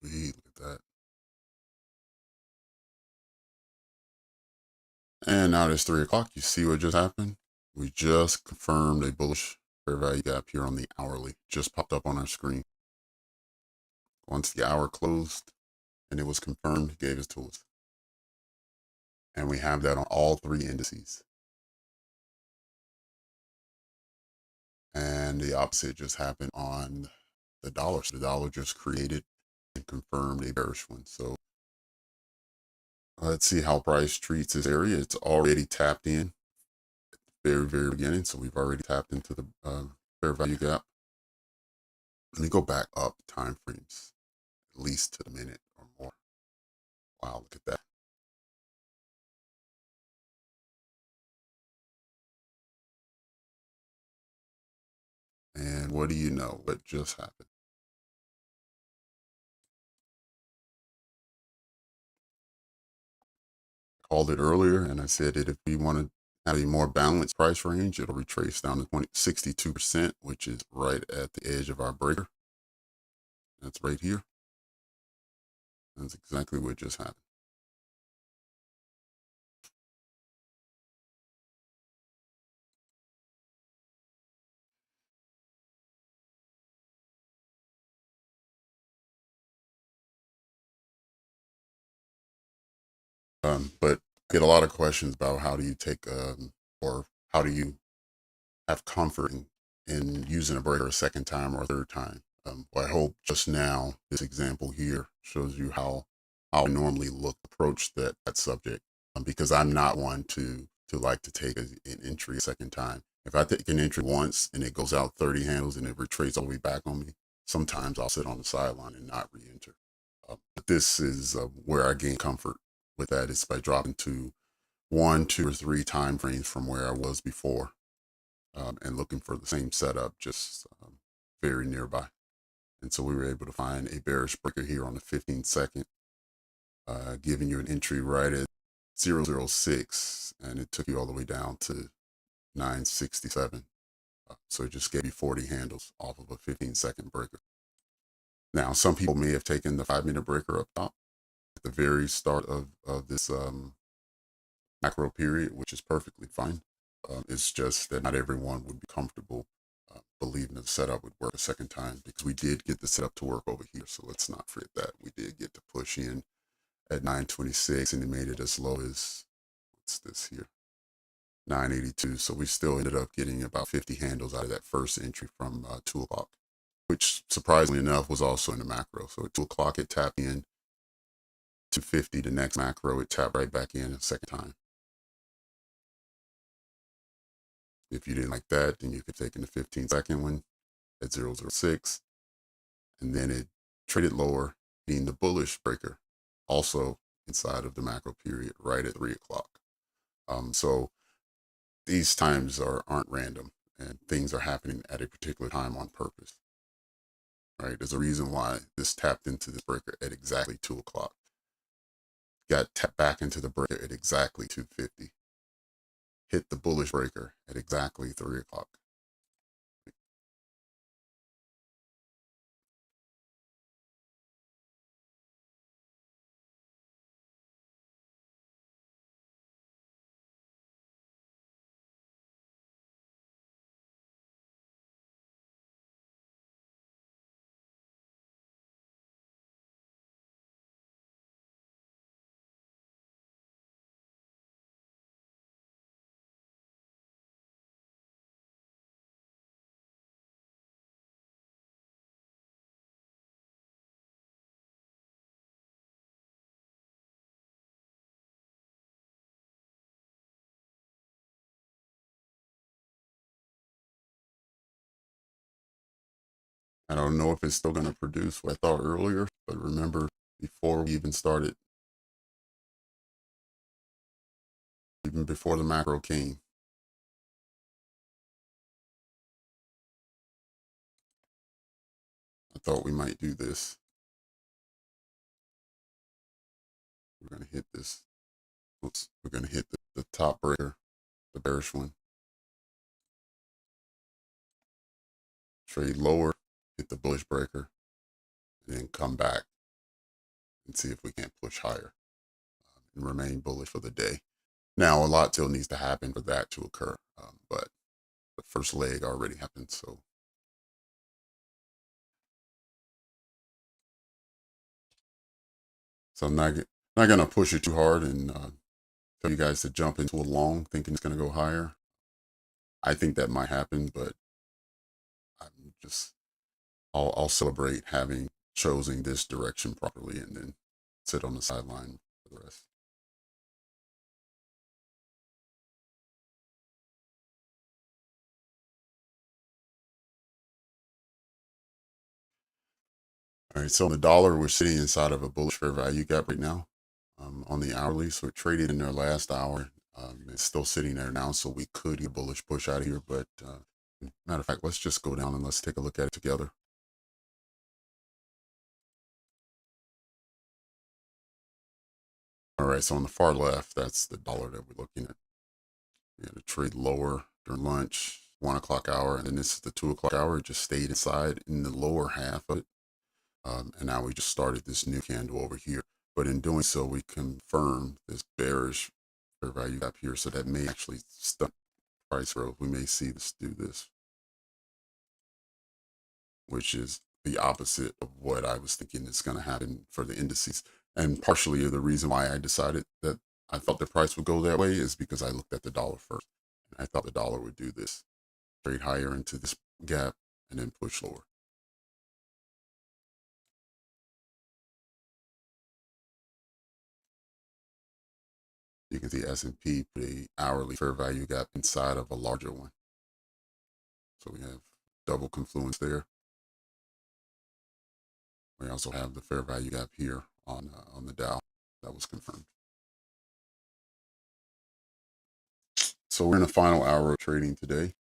Sweet, look at that. And now it's 3 o'clock. You see what just happened? We just confirmed a bullish fair value gap here on the hourly. Just popped up on our screen. Once the hour closed and it was confirmed, it gave us to us. And we have that on all 3 indices. And the opposite just happened on the dollar. So the dollar just created and confirmed a bearish one. So let's see how price treats this area. It's already tapped in at the very, very beginning. So we've already tapped into the fair value gap. Let me go back up time frames, at least to the minute or more. Wow, look at that. And what do you know? What just happened? Called it earlier, and I said that if we want to have a more balanced price range, it'll retrace down to 62%, which is right at the edge of our breaker. That's right here. That's exactly what just happened. But get a lot of questions about how do you take or how do you have comfort in using a breaker a second time or a third time. Well, I hope just now this example here shows you how I normally approach that subject, because I'm not one to like to take an entry a second time. If I take an entry once and it goes out 30 handles and it retraces all the way back on me, sometimes I'll sit on the sideline and not re-enter. But this is where I gain comfort with that, is by dropping to 1, 2, or 3 time frames from where I was before, and looking for the same setup just very nearby. And so we were able to find a bearish breaker here on the 15-second, giving you an entry right at 006, and it took you all the way down to 967. So it just gave you 40 handles off of a 15-second breaker. Now, some people may have taken the 5-minute breaker up top at the very start of this macro period, which is perfectly fine. It's just that not everyone would be comfortable believing the setup would work a second time, because we did get the setup to work over here. So let's not forget that. We did get to push in at 926, and it made it as low as, what's this here, 982. So we still ended up getting about 50 handles out of that first entry from 2 o'clock, which surprisingly enough was also in the macro. So at 2 o'clock, it tapped in to 50. The next macro, it tapped right back in a second time. If you didn't like that, then you could take in the 15-second one at 006. and then it traded lower, being the bullish breaker, also inside of the macro period, right at 3 o'clock. So these times aren't random, and things are happening at a particular time on purpose. Right? There's a reason why this tapped into this breaker at exactly 2 o'clock. Got tapped back into the breaker at exactly 2:50. Hit the bullish breaker at exactly 3 o'clock. I don't know if it's still going to produce what I thought earlier, but remember, before we even started, even before the macro came, I thought we might do this. We're going to hit this. We're going to hit the top breaker, the bearish one. Trade lower, hit the bullish breaker, and then come back and see if we can't push higher and remain bullish for the day. Now, a lot still needs to happen for that to occur, but the first leg already happened. So I'm not going to push it too hard and tell you guys to jump into a long thinking it's going to go higher. I think that might happen, but I'm just I'll celebrate having chosen this direction properly and then sit on the sideline for the rest. All right, so on the dollar, we're sitting inside of a bullish fair value gap right now on the hourly. So it traded in there last hour. It's still sitting there now, so we could get a bullish push out of here. But matter of fact, let's just go down and let's take a look at it together. All right, so on the far left, that's the dollar that we're looking at. We had a trade lower during lunch, 1 o'clock hour, and then this is the 2 o'clock hour. It just stayed inside in the lower half of it. And now we just started this new candle over here. But in doing so, we confirmed this bearish fair value gap here. So that may actually stunt price growth. We may see this do this, which is the opposite of what I was thinking is going to happen for the indices. And partially the reason why I decided that I thought the price would go that way is because I looked at the dollar first. And I thought the dollar would do this, trade higher into this gap and then push lower. You can see S&P put a hourly fair value gap inside of a larger one. So we have double confluence there. We also have the fair value gap here on the Dow that was confirmed. So we're in the final hour of trading today.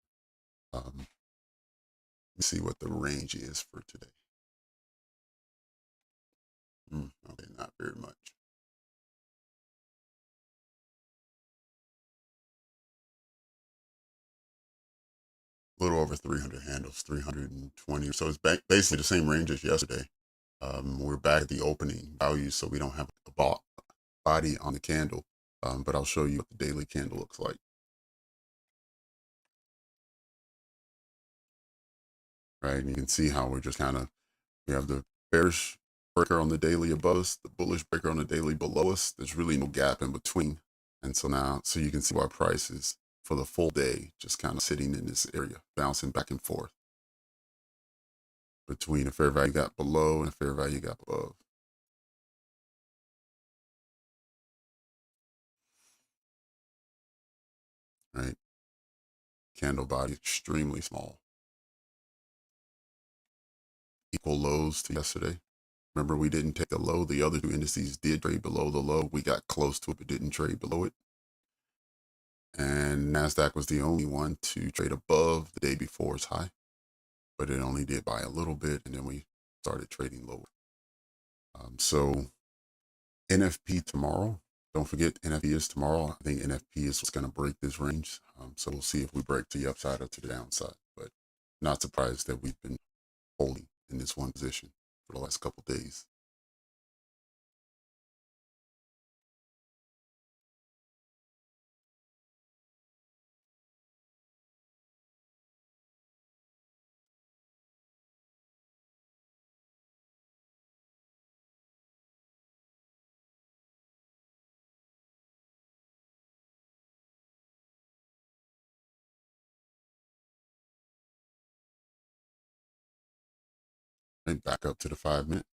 Let's see what the range is for today. Okay, not very much. A little over 300 handles, 320 or so. It's basically the same range as yesterday. We're back at the opening value, so we don't have a body on the candle. But I'll show you what the daily candle looks like. Right, and you can see how we're just we have the bearish breaker on the daily above us, the bullish breaker on the daily below us. There's really no gap in between. And so you can see our price is for the full day, just kind of sitting in this area, bouncing back and forth between a fair value gap below and a fair value gap above. Right? Candle body extremely small. equal lows to yesterday. Remember, we didn't take the low. The other two indices did trade below the low. We got close to it, but didn't trade below it. And Nasdaq was the only one to trade above the day before's high, but it only did by a little bit, and then we started trading lower. So NFP tomorrow. Don't forget, NFP is tomorrow. I think NFP is what's going to break this range. So we'll see if we break to the upside or to the downside. But not surprised that we've been holding in this one position for the last couple of days. And back up to the 5-minute.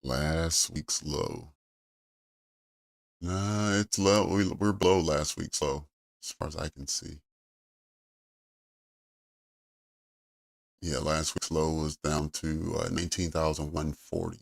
Last week's low. Nah, it's low. We're below last week's low, as far as I can see. Yeah, last week's low was down to 19,140.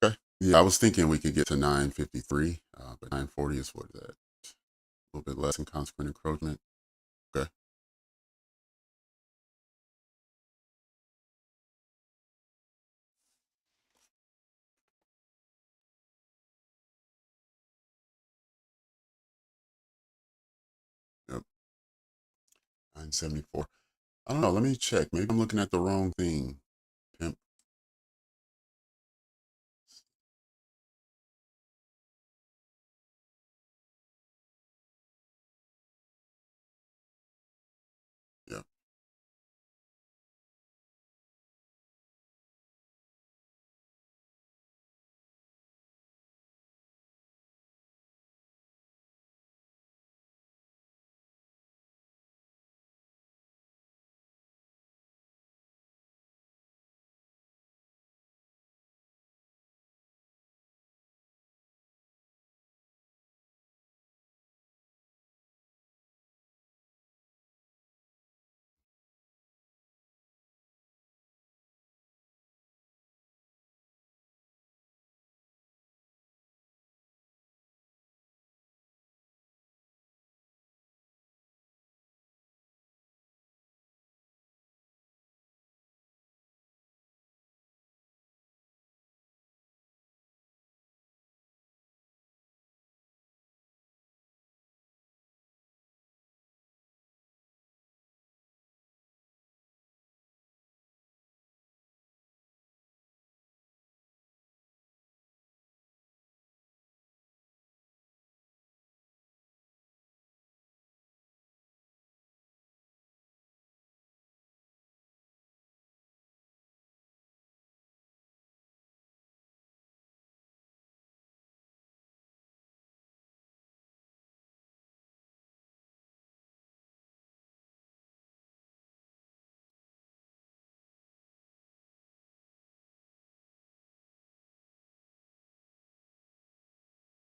Okay. Yeah, I was thinking we could get to 953, but 940 is what that. A little bit less than consequent encroachment. Okay. Yep. 974. I don't know. Let me check. Maybe I'm looking at the wrong thing. Pimp.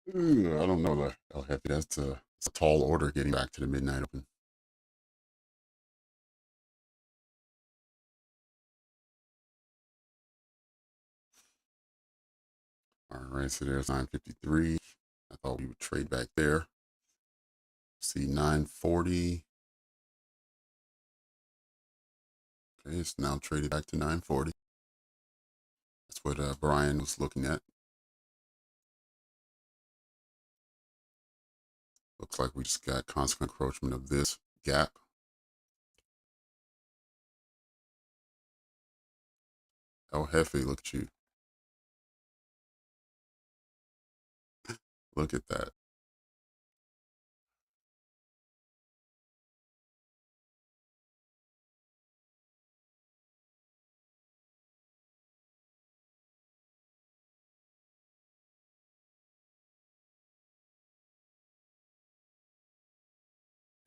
I don't know. How happy it's a tall order getting back to the midnight open. All right, so there's 953. I thought we would trade back there. See 940. Okay, it's now traded back to 940. That's what Brian was looking at. Looks like we just got constant encroachment of this gap. El Jefe, look at you. Look at that.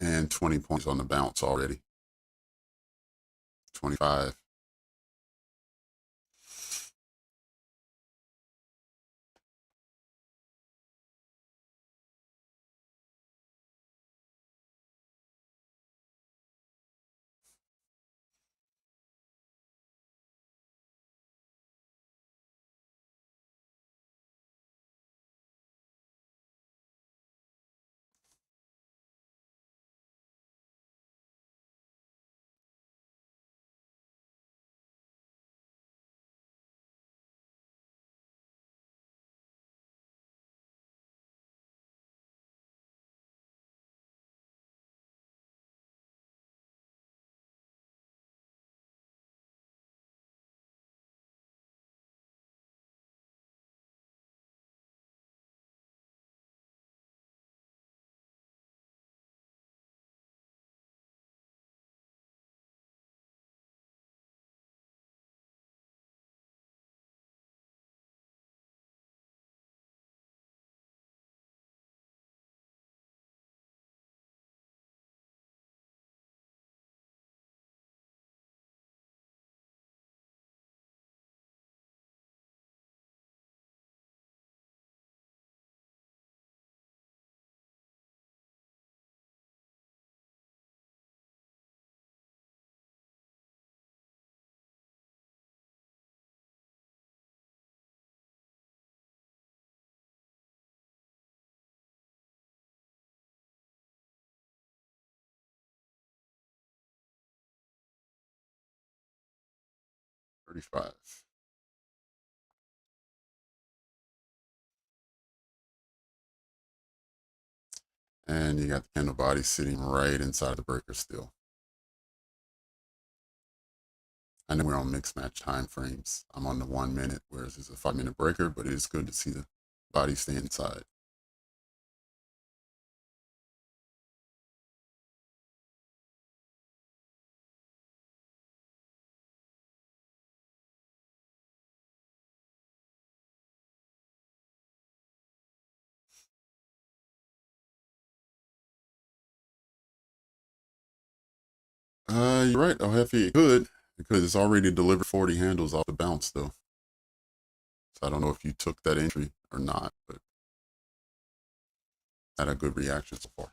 And 20 points on the bounce already. 25. $35. And you got the candle body sitting right inside the breaker still. I know we're on mixed match time frames. I'm on the 1 minute, whereas it's a 5-minute breaker, but it is good to see the body stay inside. You're right. I'll have it could because it's already delivered 40 handles off the bounce though. So I don't know if you took that entry or not, but had a good reaction so far.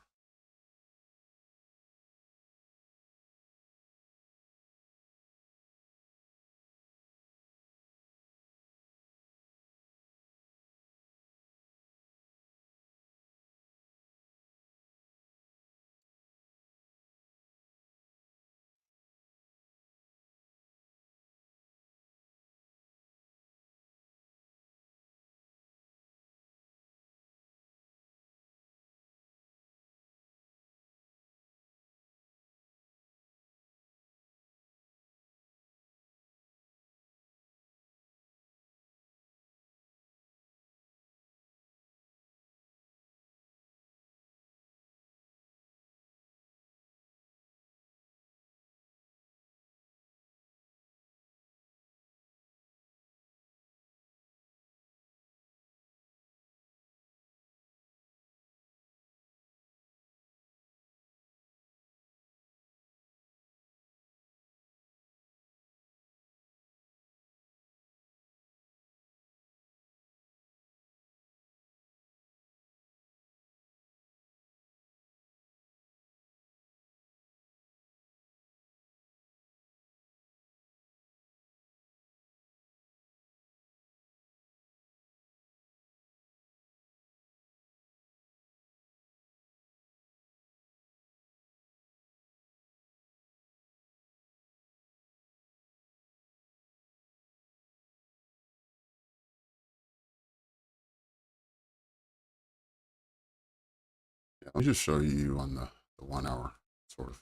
Yeah, let me just show you on the 1 hour sort of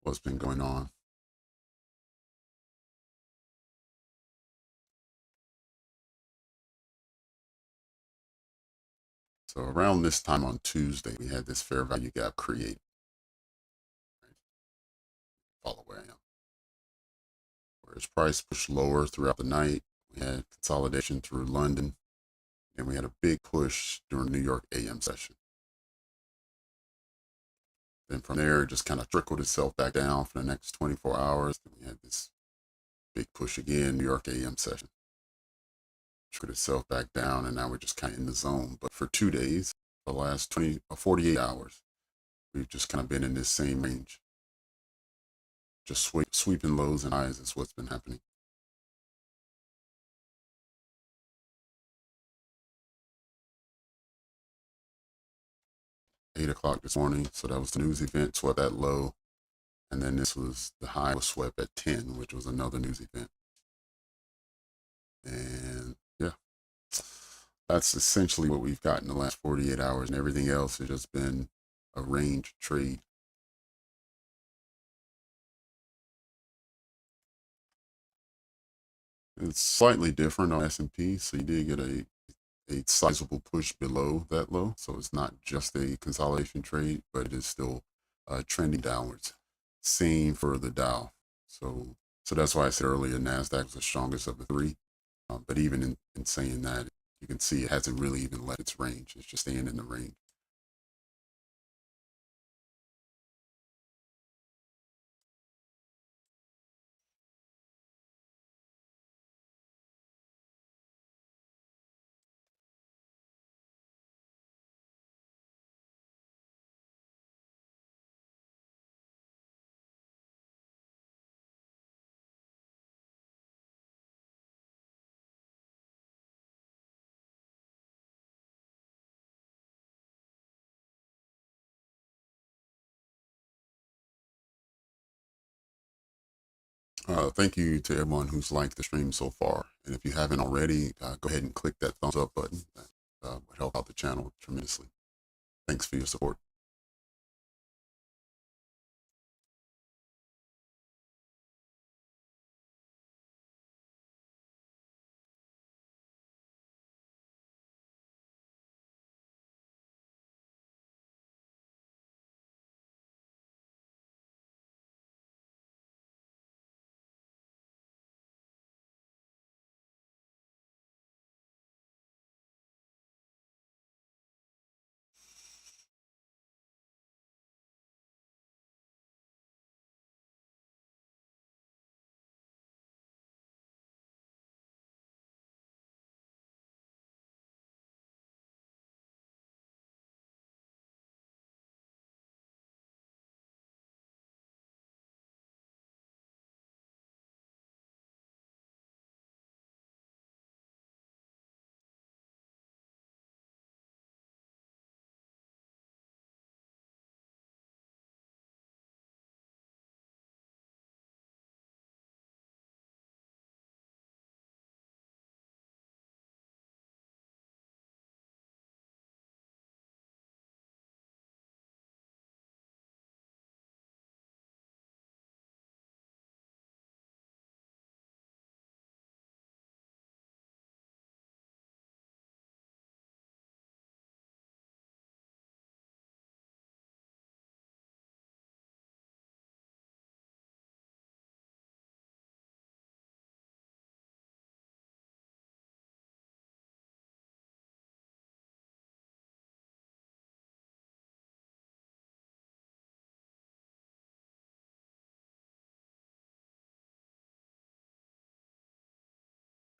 what's been going on. So around this time on Tuesday, we had this fair value gap create. Right? Follow where I am. Whereas price pushed lower throughout the night. We had consolidation through London, and we had a big push during New York AM session. Then from there, it just kind of trickled itself back down for the next 24 hours. Then we had this big push again, New York AM session. Trickled itself back down, and now we're just kind of in the zone. But for 2 days, the last 48 hours, we've just kind of been in this same range. Just sweeping lows and highs is what's been happening. 8 o'clock this morning, so that was the news event, swept that low. And then this was the high was swept at 10, which was another news event. And yeah, that's essentially what we've got in the last 48 hours, and everything else has just been a range trade. It's slightly different on S&P, so you did get a sizable push below that low. So it's not just a consolidation trade, but it is still trending downwards. Same for the Dow. So that's why I said earlier Nasdaq was the strongest of the three. But even in saying that, you can see it hasn't really even left its range. It's just staying in the range. Thank you to everyone who's liked the stream so far. And if you haven't already, go ahead and click that thumbs up button. That would help out the channel tremendously. Thanks for your support.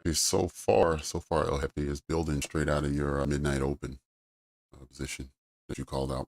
Okay, so far, El Jefe is building straight out of your midnight open position that you called out.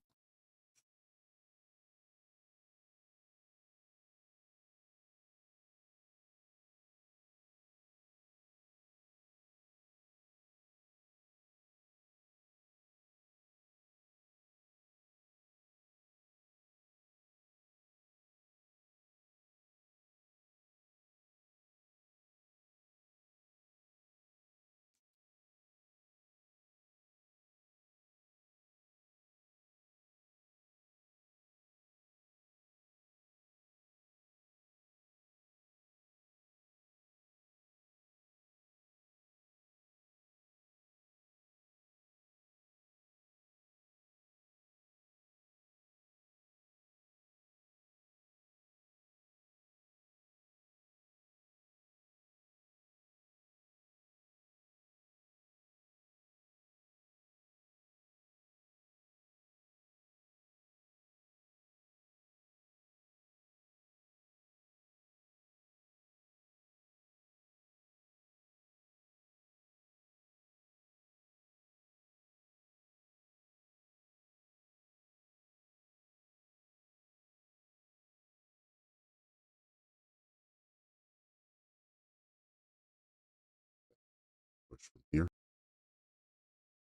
push from here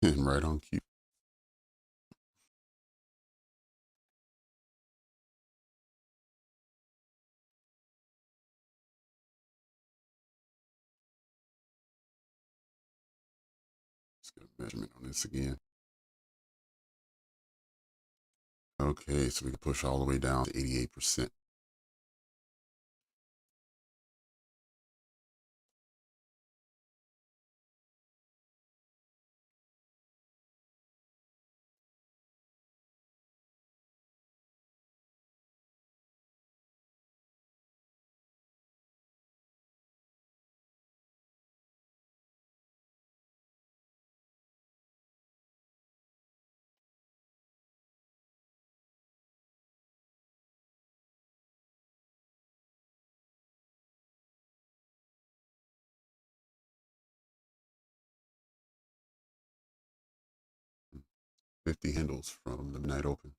and right on cue. Let's get a measurement on this again. Okay, so we can push all the way down to 88%. Mm. 50 handles from the night open.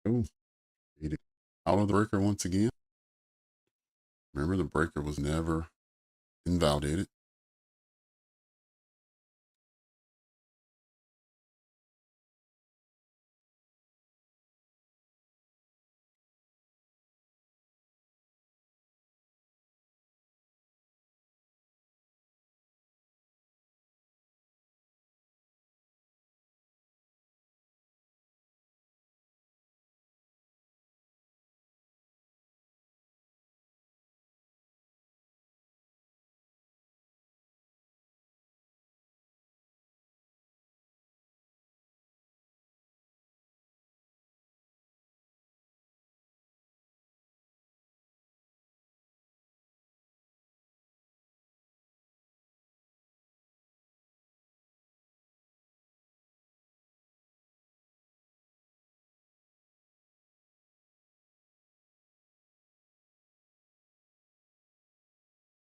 Oh, made it out of the breaker once again. Remember, the breaker was never invalidated.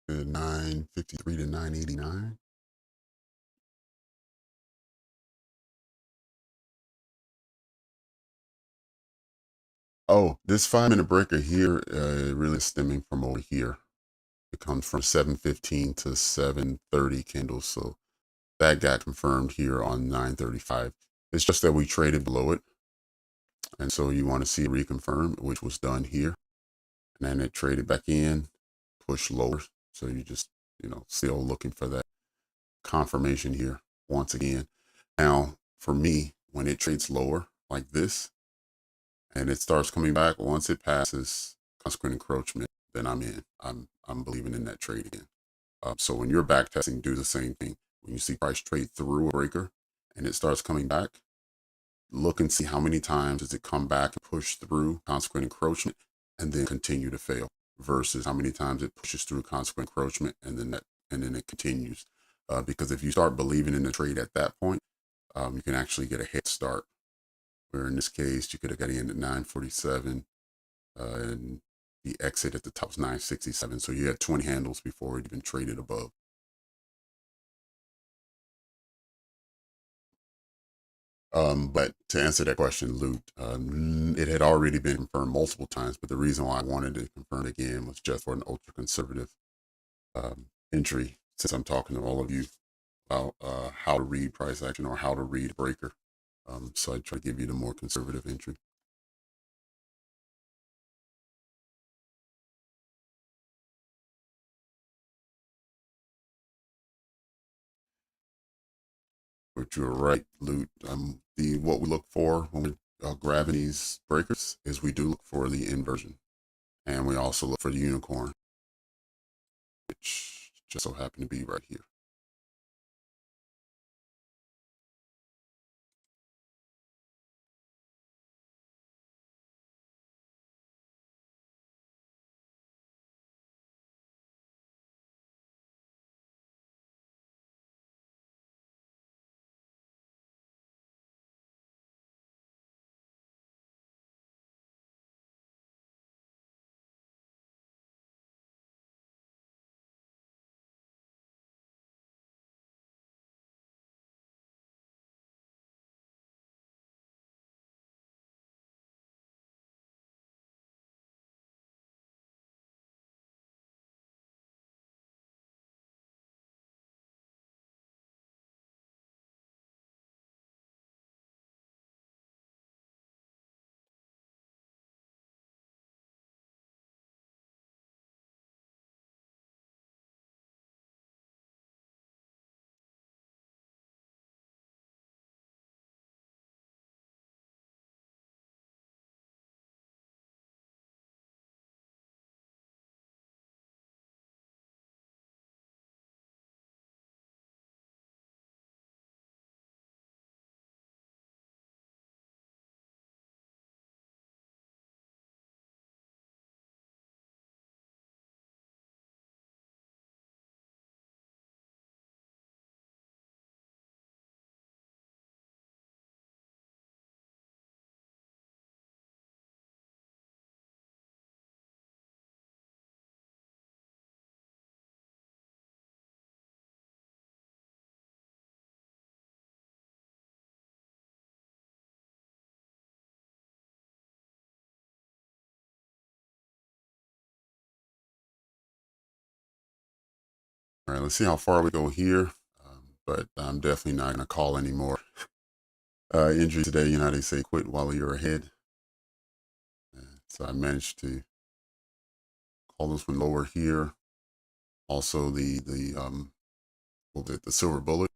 At 953 to 989. Oh, this 5 minute breaker here really is stemming from over here. It comes from 7:15 to 7:30 candles. So that got confirmed here on 9:35. It's just that we traded below it. And so you want to see it reconfirm, which was done here. And then it traded back in, push lower. So you just, still looking for that confirmation here once again. Now, for me, when it trades lower like this and it starts coming back, once it passes consequent encroachment, then I'm in. I'm believing in that trade again. So when you're back testing, do the same thing. When you see price trade through a breaker and it starts coming back, look and see how many times does it come back and push through consequent encroachment and then continue to fail, versus how many times it pushes through consequent encroachment and then it continues. Because if you start believing in the trade at that point, you can actually get a head start. Where in this case, you could have got in at 947 and the exit at the top was 967. So you had 20 handles before it even traded above. But to answer that question, Loot, it had already been confirmed multiple times, but the reason why I wanted to confirm it again was just for an ultra conservative entry, since I'm talking to all of you about how to read price action or how to read a breaker. So I try to give you the more conservative entry. But you're right, Loot. What we look for when we're grabbing these breakers is we do look for the inversion, and we also look for the unicorn, which just so happened to be right here. All right, let's see how far we go here. But I'm definitely not going to call any more injury today. You know how they say, quit while you're ahead. So I managed to call this one lower here. Also the silver bullet.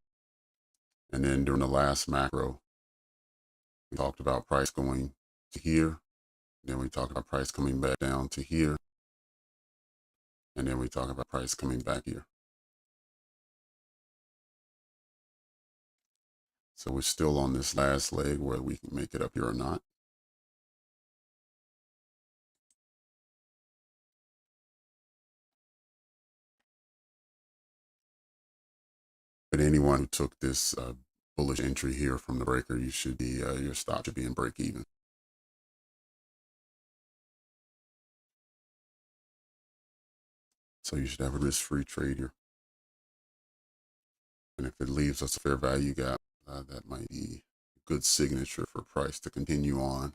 And then during the last macro, we talked about price going to here. Then we talked about price coming back down to here. And then we talk about price coming back here. So we're still on this last leg whether we can make it up here or not. But anyone who took this bullish entry here from the breaker, you should be your stop should be in break even. So you should have a risk-free trade here. And if it leaves us a fair value gap, that might be a good signature for price to continue on.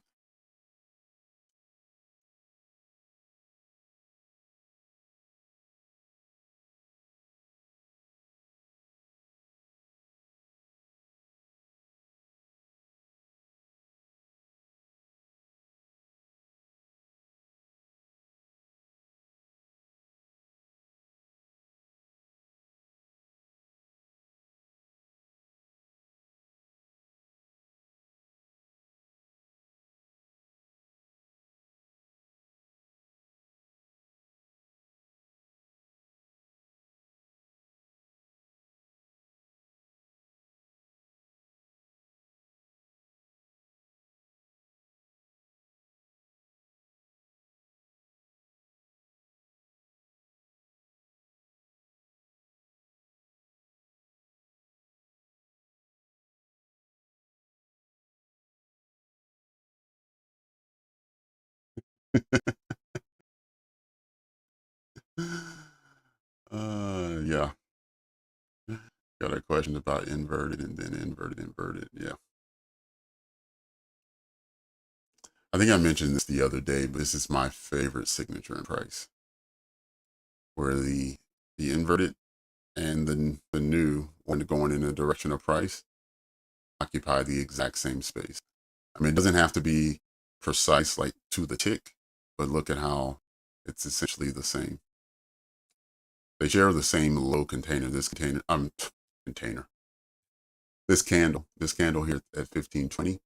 Yeah. Got a question about inverted and then inverted. Yeah. I think I mentioned this the other day, but this is my favorite signature in price, where the inverted and the new one going in the direction of price occupy the exact same space. I mean, it doesn't have to be precise like to the tick, but look at how it's essentially the same. They share the same low container. This container. This candle here at 1520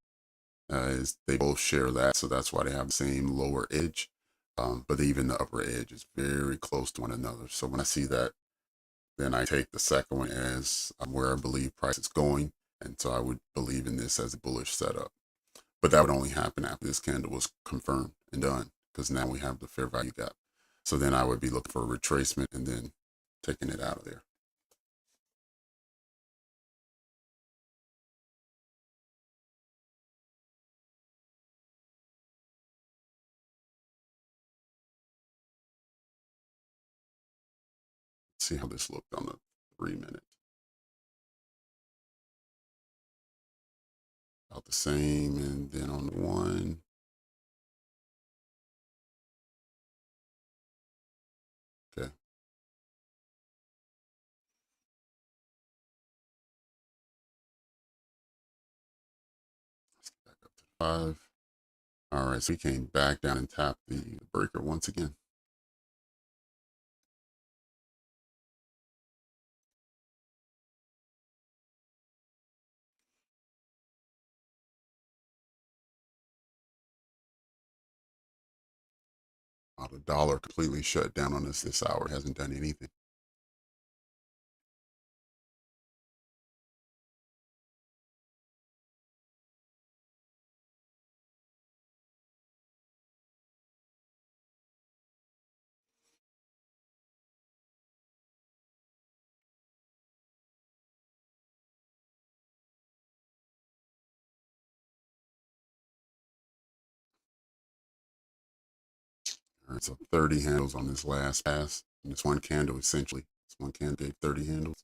is they both share that, so that's why they have the same lower edge. But even the upper edge is very close to one another. So when I see that, then I take the second one as where I believe price is going, and so I would believe in this as a bullish setup. But that would only happen after this candle was confirmed and done, because now we have the fair value gap. So then I would be looking for a retracement and then taking it out of there. See how this looked on the 3 minute. About the same, and then on the one, okay. Let's get back up to 5. All right, so we came back down and tapped the breaker once again. The dollar completely shut down on us this hour. It hasn't done anything. All right, so 30 handles on this last pass. And this one candle, essentially. This one candle gave 30 handles.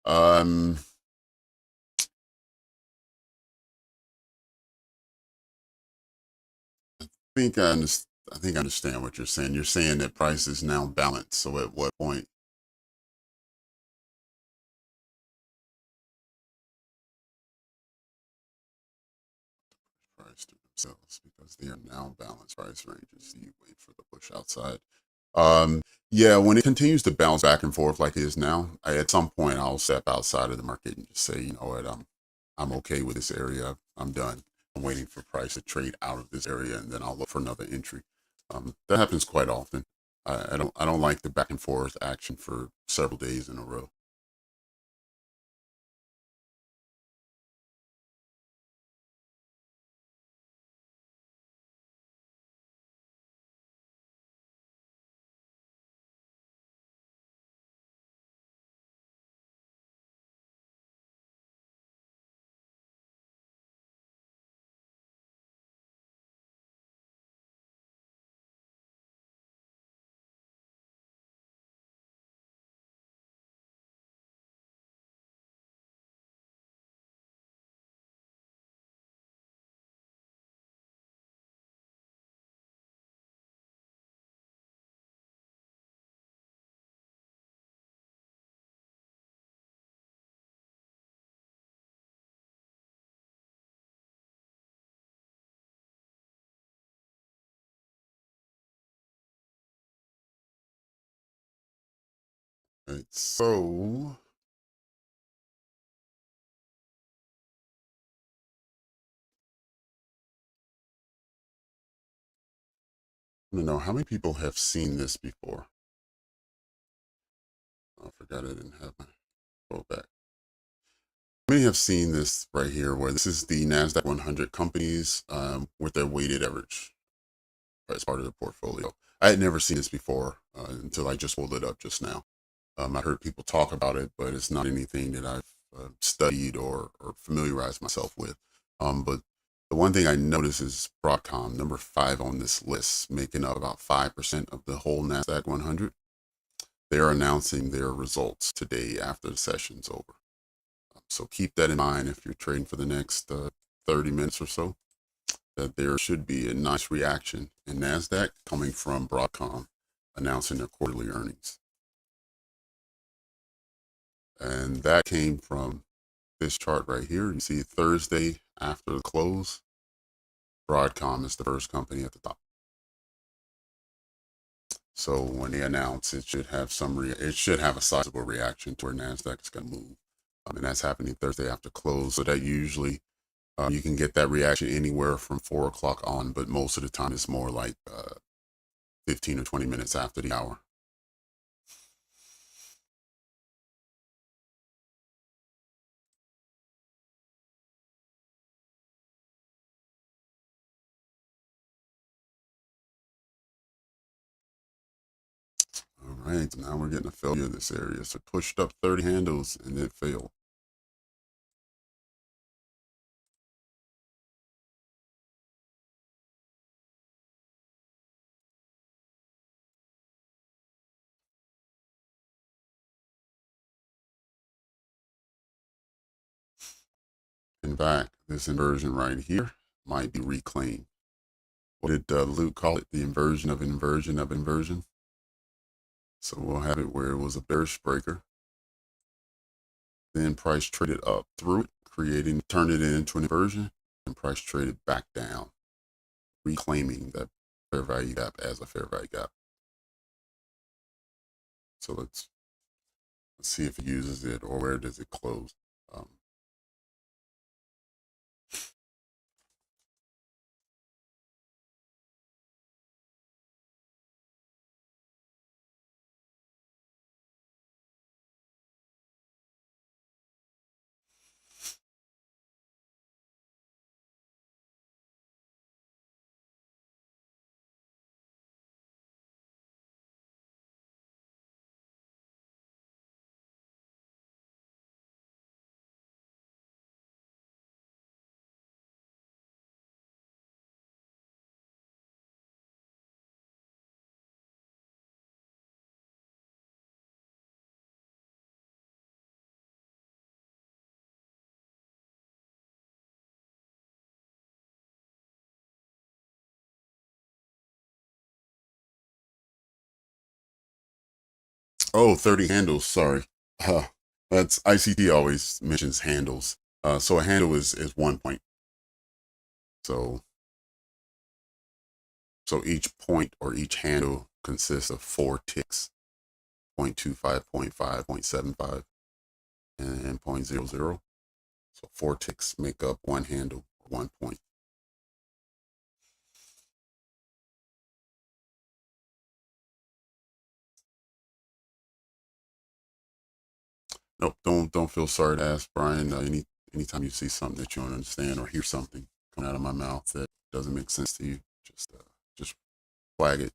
Um, I think I understand what you're saying. You're saying that price is now balanced. So at what point price to themselves, because they are now balanced price ranges? You wait for the push outside. Yeah, when it continues to bounce back and forth like it is now, at some point I'll step outside of the market and just say, you know what, I'm okay with this area. I'm done. I'm waiting for price to trade out of this area, and then I'll look for another entry. That happens quite often. I don't like the back and forth action for several days in a row. Right, so I don't know how many people have seen this before. I forgot I didn't have my go back. Many have seen this right here, where this is the Nasdaq 100 companies with their weighted average as part of the portfolio. I had never seen this before until I just pulled it up just now. I heard people talk about it, but it's not anything that I've studied or familiarized myself with. But the one thing I noticed is Broadcom, number 5 on this list, making up about 5% of the whole Nasdaq 100. They are announcing their results today after the session's over. So keep that in mind if you're trading for the next 30 minutes or so, that there should be a nice reaction in Nasdaq coming from Broadcom announcing their quarterly earnings. And that came from this chart right here. You see Thursday after the close, Broadcom is the first company at the top. So when they announce, it should have it should have a sizable reaction to where Nasdaq is going to move. And that's happening Thursday after close. So that usually you can get that reaction anywhere from 4 o'clock on, but most of the time it's more like 15 or 20 minutes after the hour. All right, now we're getting a failure in this area. So pushed up 30 handles and it failed. In fact, this inversion right here might be reclaimed. What did Luke call it? The inversion of inversion of inversion. So we'll have it where it was a bearish breaker. Then price traded up through it, turned it into an inversion, and price traded back down, reclaiming that fair value gap as a fair value gap. So let's see if it uses it or where does it close. Oh, 30 handles. Sorry. That's ICT always mentions handles. So a handle is 1 point. So each point or each handle consists of 4 ticks: 0.25, 0.5, 0.75, and 0.00. So 4 ticks make up 1 handle, 1 point. Nope, don't feel sorry to ask, Brian. Anytime you see something that you don't understand or hear something come out of my mouth that doesn't make sense to you, just flag it.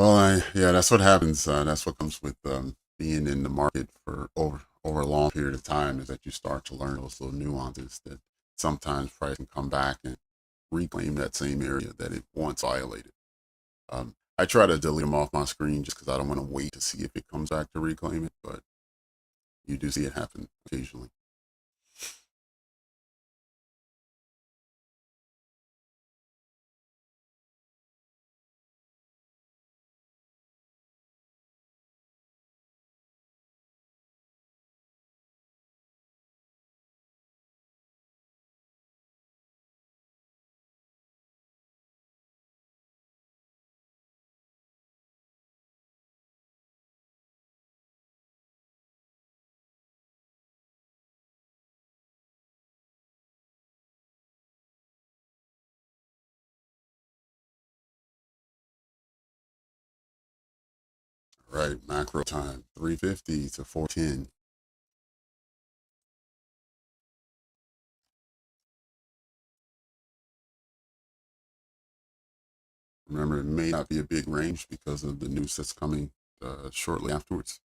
Well, yeah, that's what happens. That's what comes with being in the market for over a long period of time, is that you start to learn those little nuances that sometimes price can come back and reclaim that same area that it once violated. I try to delete them off my screen just because I don't want to wait to see if it comes back to reclaim it, but you do see it happen occasionally. Right, macro time, 350 to 410. Remember, it may not be a big range because of the news that's coming shortly afterwards.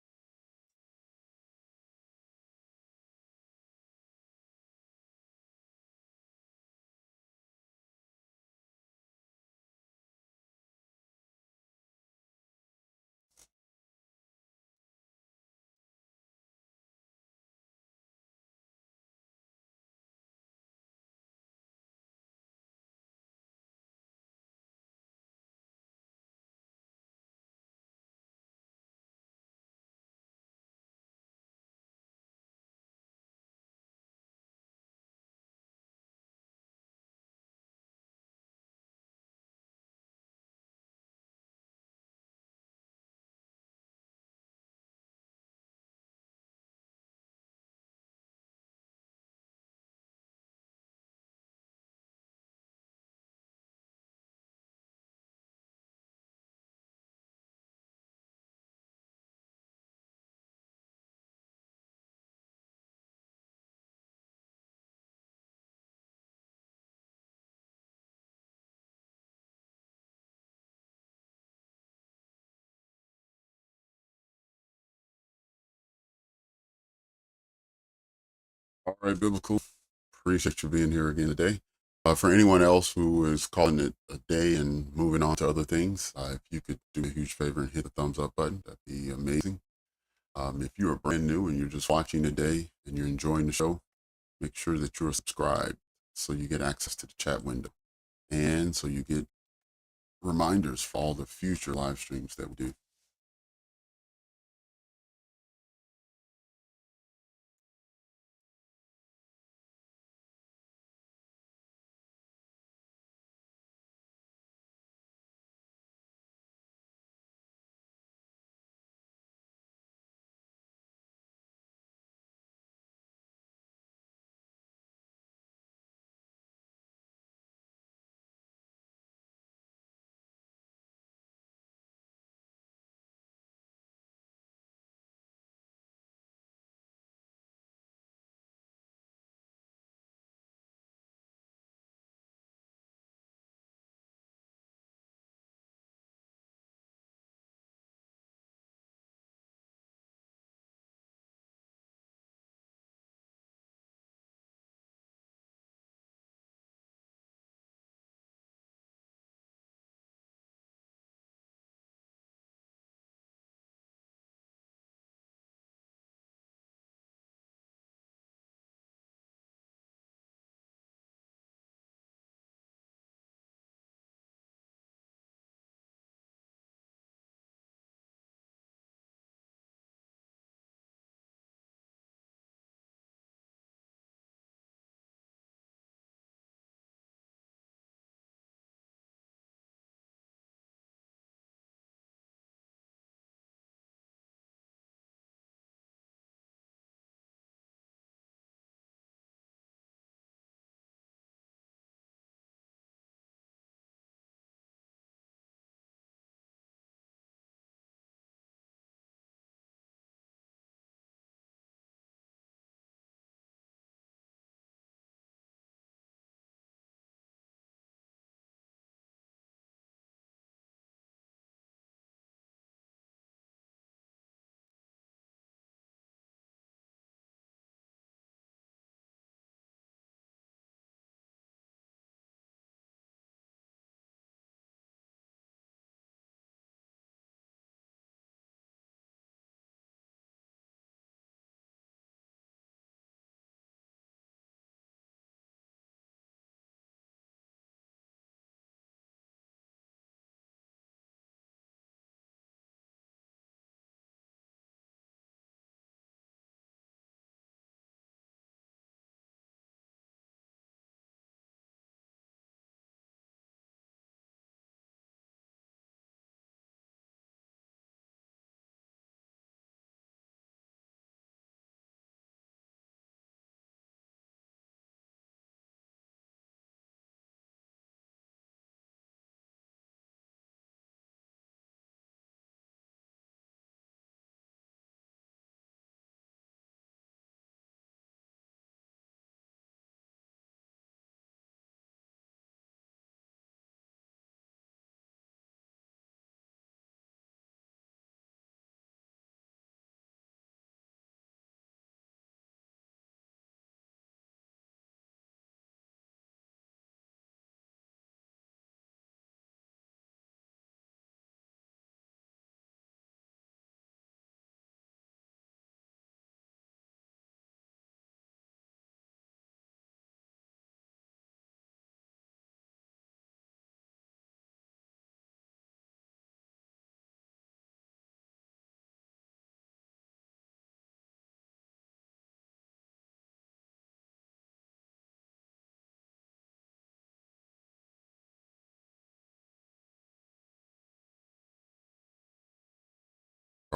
All right, Biblical. Appreciate you being here again today. For anyone else who is calling it a day and moving on to other things, if you could do a huge favor and hit the thumbs up button, that'd be amazing. If you are brand new and you're just watching today and you're enjoying the show, make sure that you're subscribed so you get access to the chat window and so you get reminders for all the future live streams that we do.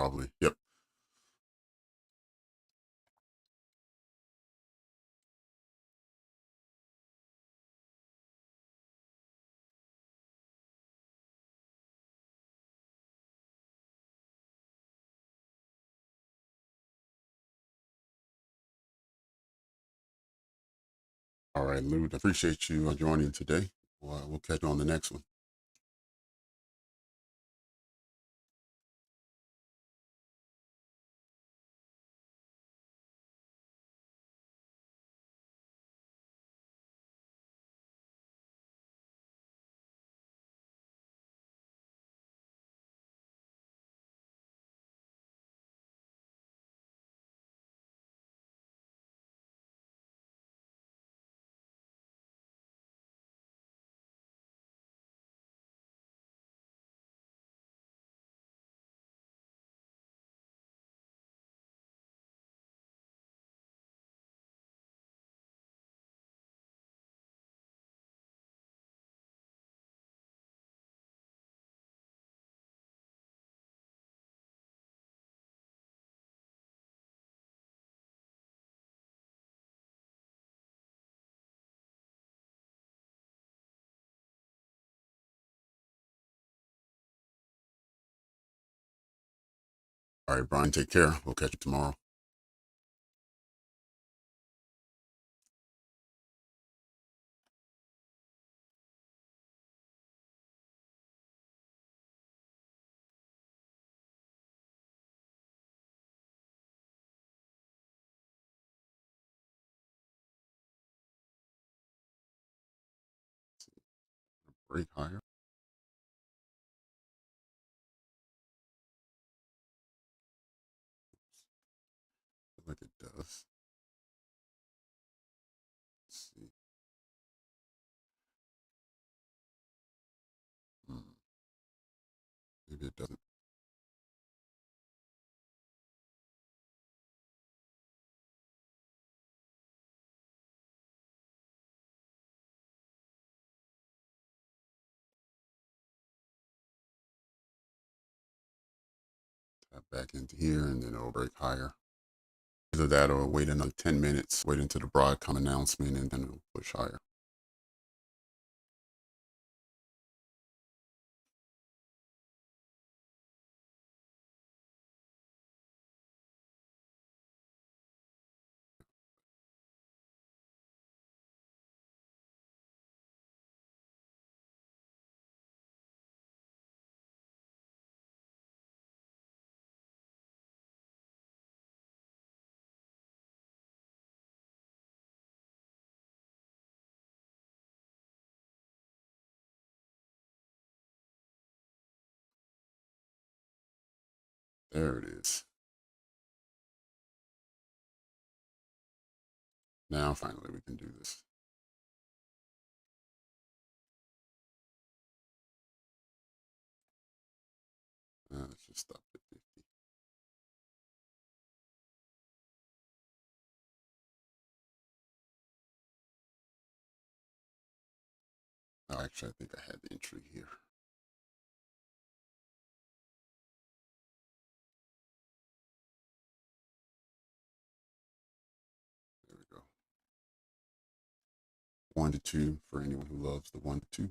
probably. Yep. All right, Lou. Appreciate you joining today. We'll catch you on the next one. All right, Brian, take care. We'll catch you tomorrow. Break higher. I feel like it does. Let's see. Maybe it doesn't. Tap back into here and then it'll break higher. Either that or wait another 10 minutes, wait until the Broadcom announcement, and then it'll push higher. There it is. Now finally we can do this. Let's just stop at 50. Oh, actually, I think I had the entry here. There we go. 1 to 2 for anyone who loves the 1 to 2.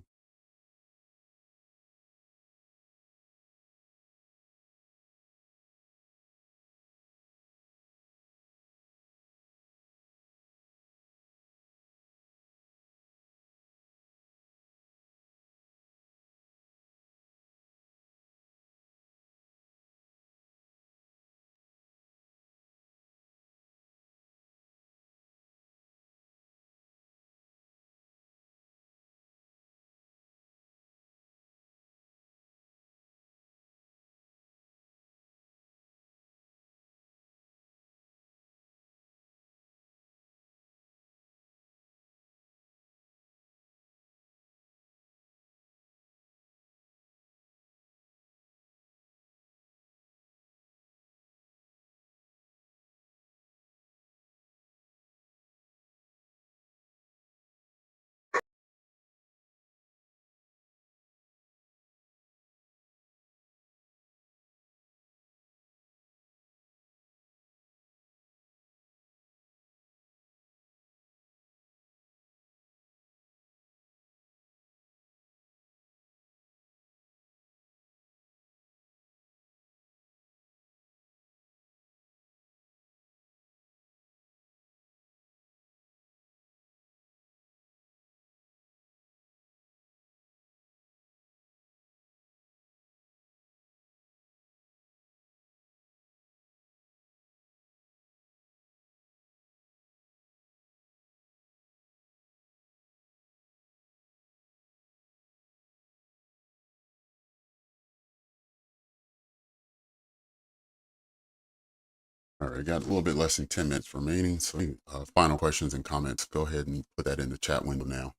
All right, got a little bit less than 10 minutes remaining. So final questions and comments, go ahead and put that in the chat window now.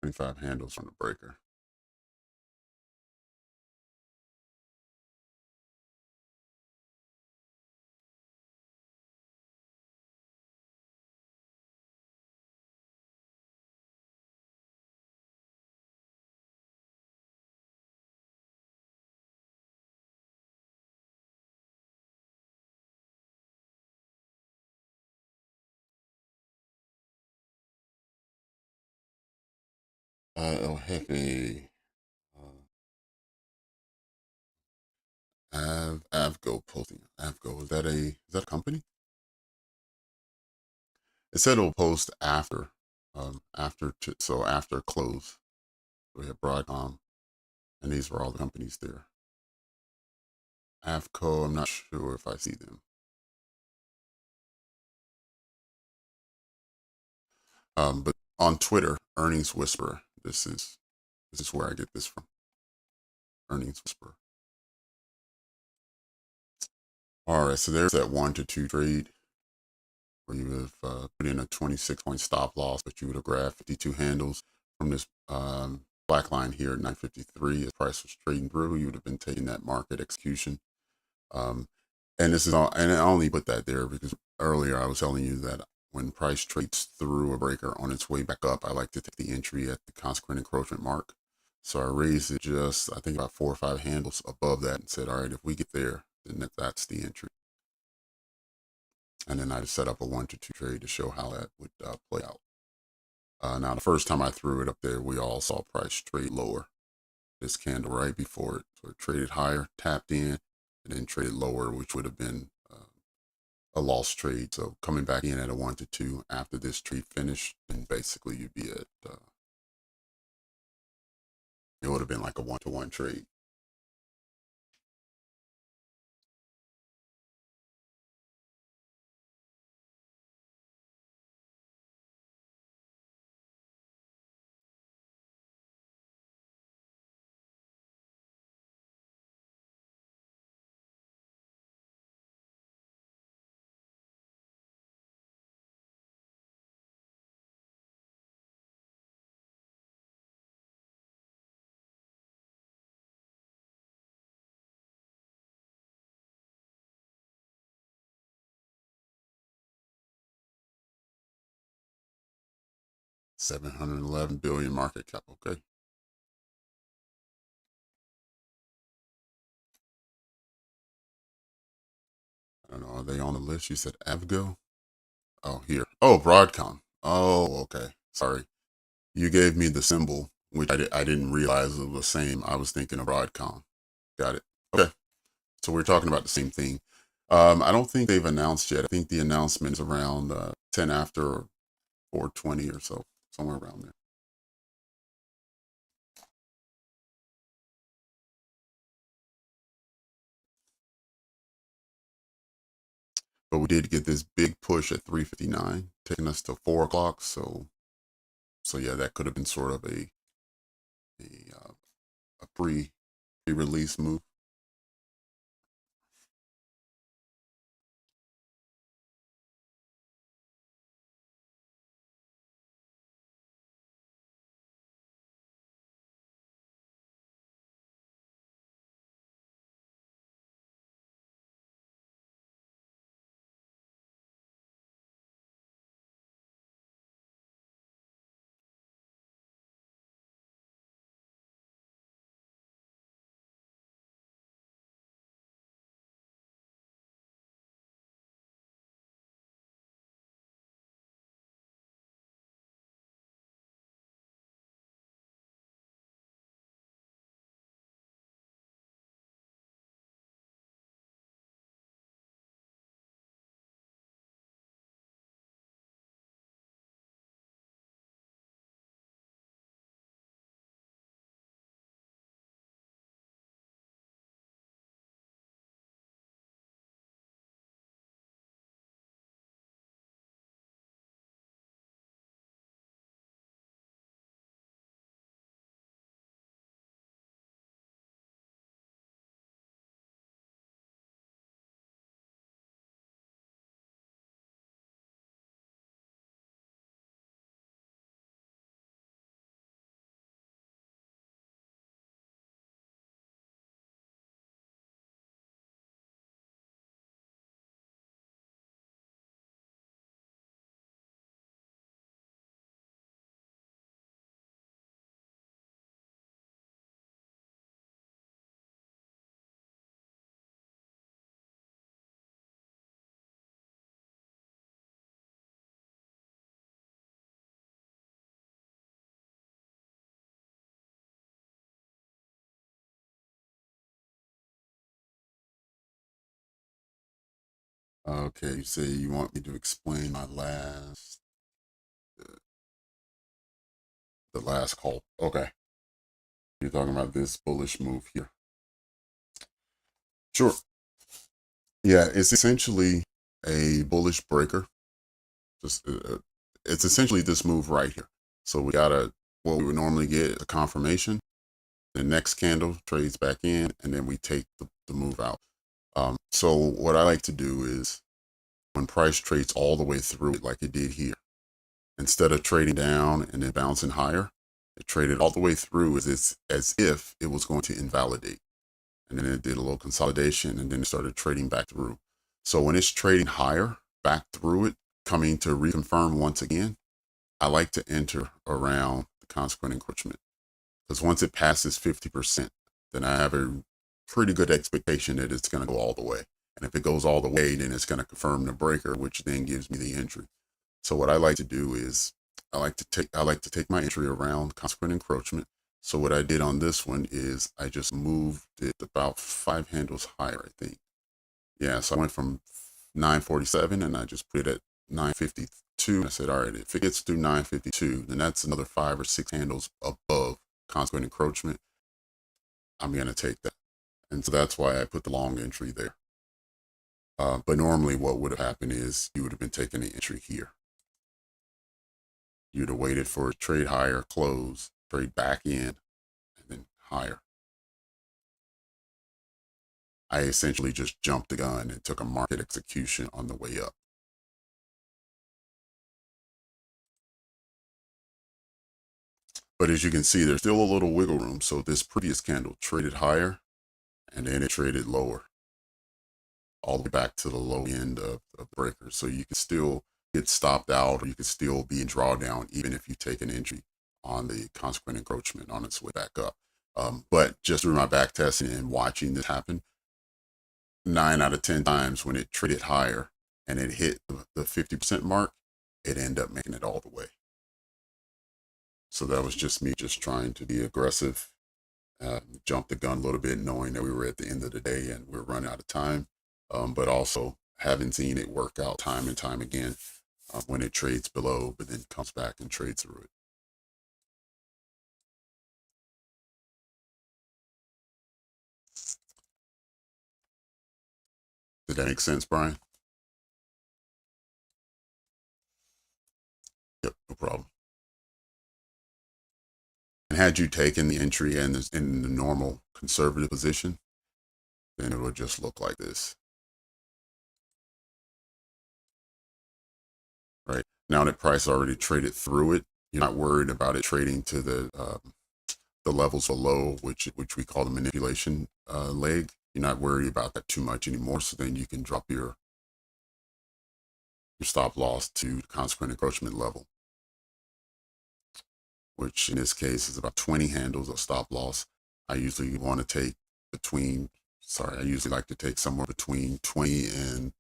Twenty-five handles from the breaker. El Jefe, Avgo posting. Avgo, is that a company? It said it'll post after close. We have Broadcom, and these were all the companies there. Avco, I'm not sure if I see them. But on Twitter, Earnings Whisperer. This is where I get this from. Earnings Whisperer. All right, so there's that 1 to 2 trade where you would have put in a 26-point stop loss, but you would have grabbed 52 handles from this black line here at 953 as price was trading through. You would have been taking that market execution. And this is all, and I only put that there because earlier I was telling you that when price trades through a breaker on its way back up, I like to take the entry at the consequent encroachment mark. So I raised it just, I think about 4 or 5 handles above that and said, all right, if we get there, then that's the entry. And then I just set up a 1 to 2 trade to show how that would play out. Now, the first time I threw it up there, we all saw price trade lower. This candle right before it. So it traded higher, tapped in, and then traded lower, which would have been a lost trade. So coming back in at a 1 to 2 after this trade finished, then basically you'd be at, it would have been like a 1 to 1 trade. $711 billion market cap. Okay. I don't know. Are they on the list? You said Avgo? Oh, here. Oh, Broadcom. Oh, okay. Sorry. You gave me the symbol, which I didn't realize it was the same. I was thinking of Broadcom. Got it. Okay. So we're talking about the same thing. I don't think they've announced yet. I think the announcement is around 10 after 420 or so, somewhere around there. But we did get this big push at 359, taking us to 4 o'clock. So yeah, that could have been sort of a pre-release move. Okay, you say you want me to explain my the last call. Okay, you're talking about this bullish move here. Sure. Yeah, it's essentially a bullish breaker. Just it's essentially this move right here. So we got what we would normally get a confirmation. The next candle trades back in, and then we take the move out. So what I like to do is when price trades all the way through it, like it did here, instead of trading down and then bouncing higher, it traded all the way through as if it was going to invalidate. And then it did a little consolidation, and then it started trading back through. So when it's trading higher, back through it, coming to reconfirm once again, I like to enter around the consequent encroachment. Because once it passes 50%, then I have a pretty good expectation that it's going to go all the way. And if it goes all the way, then it's going to confirm the breaker, which then gives me the entry. So what I like to do is I like to take my entry around consequent encroachment. So what I did on this one is I just moved it about 5 handles higher, I think. Yeah, so I went from 947 and I just put it at 952. And I said, all right, if it gets through 952, then that's another 5 or 6 handles above consequent encroachment. I'm going to take that. And so that's why I put the long entry there. But normally what would have happened is you would have been taking the entry here. You'd have waited for a trade higher, close, trade back in, and then higher. I essentially just jumped the gun and took a market execution on the way up. But as you can see, there's still a little wiggle room. So this previous candle traded higher, and then it traded lower, all the way back to the low end of the breaker. So you can still get stopped out, or you can still be in drawdown, even if you take an entry on the consequent encroachment on its way back up. But just through my back testing and watching this happen, 9 out of 10 times when it traded higher and it hit the 50% mark, it ended up making it all the way. So that was just me just trying to be aggressive, jump the gun a little bit, knowing that we were at the end of the day and we're running out of time, but also having seen it work out time and time again. when it trades below, but then comes back and trades through it. Did that make sense, Brian? Yep, no problem. And had you taken the entry in the normal conservative position, then it would just look like this. Right now that price already traded through it, you're not worried about it trading to the levels below, which we call the manipulation leg. You're not worried about that too much anymore. So then you can drop your stop loss to consequent encroachment level, which in this case is about 20 handles of stop loss. I usually want to take I usually like to take somewhere between 20 and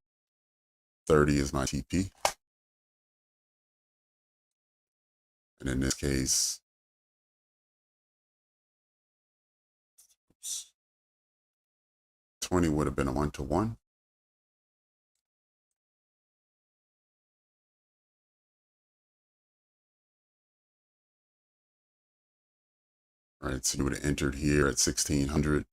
30 as my TP. And in this case, 20 would have been a 1-to-1. Right, so you would have entered here at 1600,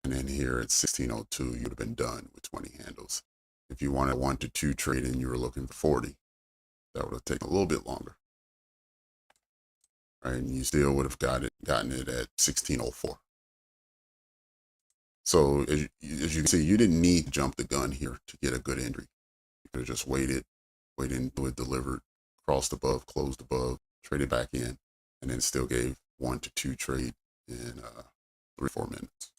and then here at 1602, you would have been done with 20 handles. If you wanted a 1-to-2 trade and you were looking for 40, that would have taken a little bit longer. Right, and you still would have gotten it at 1604. So as you can see, you didn't need to jump the gun here to get a good entry. You could have just waited until it delivered, crossed above, closed above, traded back in, and then still gave 1-to-2 trade in 3-4 minutes.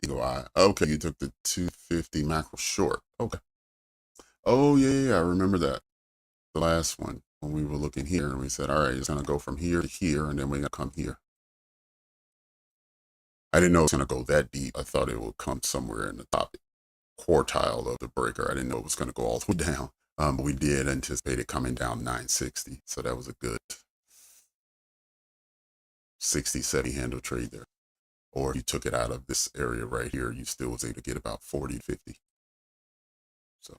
Eagle eye. Okay, you took the 250 macro short. Okay. Oh yeah, I remember that. The last one when we were looking here and we said, all right, it's gonna go from here to here, and then we're gonna come here. I didn't know it was gonna go that deep. I thought it would come somewhere in the top quartile of the breaker. I didn't know it was gonna go all the way down. But we did anticipate it coming down 960. So that was a good 60, 70 handle trade there. Or if you took it out of this area right here, you still was able to get about 40 to 50. So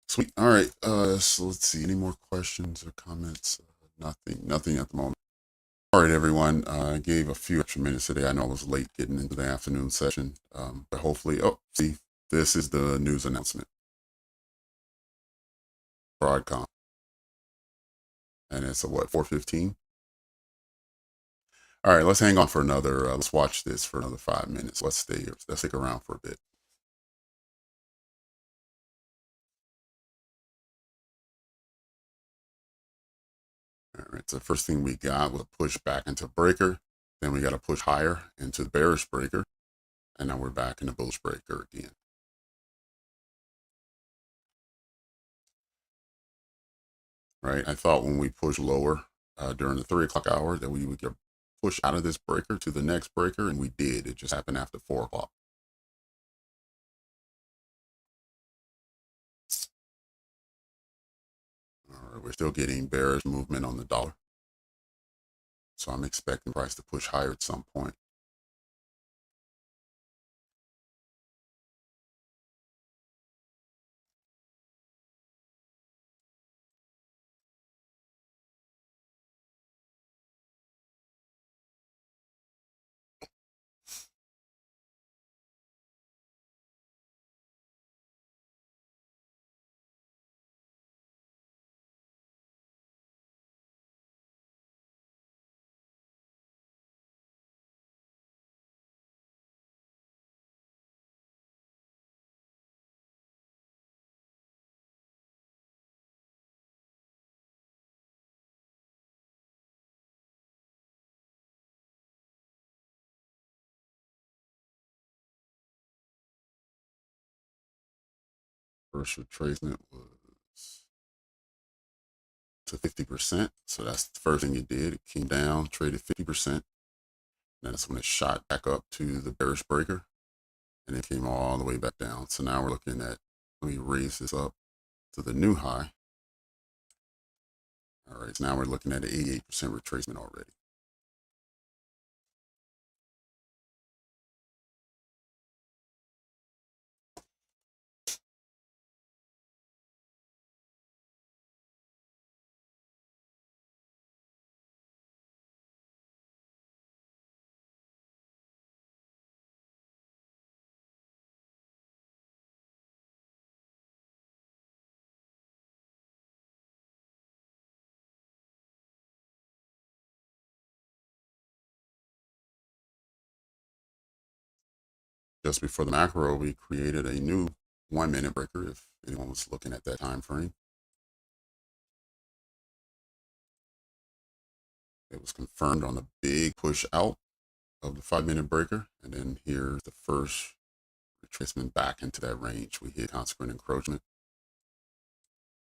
sweet. All right. So let's see. Any more questions or comments? Nothing at the moment. All right, everyone. I gave a few extra minutes today. I know I was late getting into the afternoon session, but hopefully, see, this is the news announcement. Broadcom. And it's a what, 4:15? All right, let's hang on for another, let's watch this for another 5 minutes. Let's stay here. Let's stick around for a bit. All right, so the first thing we got was a push back into breaker. Then we got a push higher into the bearish breaker. And now we're back in the bullish breaker again. Right, I thought when we push lower during the 3 o'clock hour that we would get pushed out of this breaker to the next breaker, and we did. It just happened after 4 o'clock. All right, we're still getting bearish movement on the dollar. So I'm expecting price to push higher at some point. First retracement was to 50%. So that's the first thing it did. It came down, traded 50%. And that's when it shot back up to the bearish breaker. and it came all the way back down. So now we're looking at, let me raise this up to the new high. All right, so now we're looking at an 88% retracement already. Just before the macro, we created a new 1 minute breaker if anyone was looking at that time frame. It was confirmed on the big push out of the 5 minute breaker. And then here's the first retracement back into that range. We hit consequent encroachment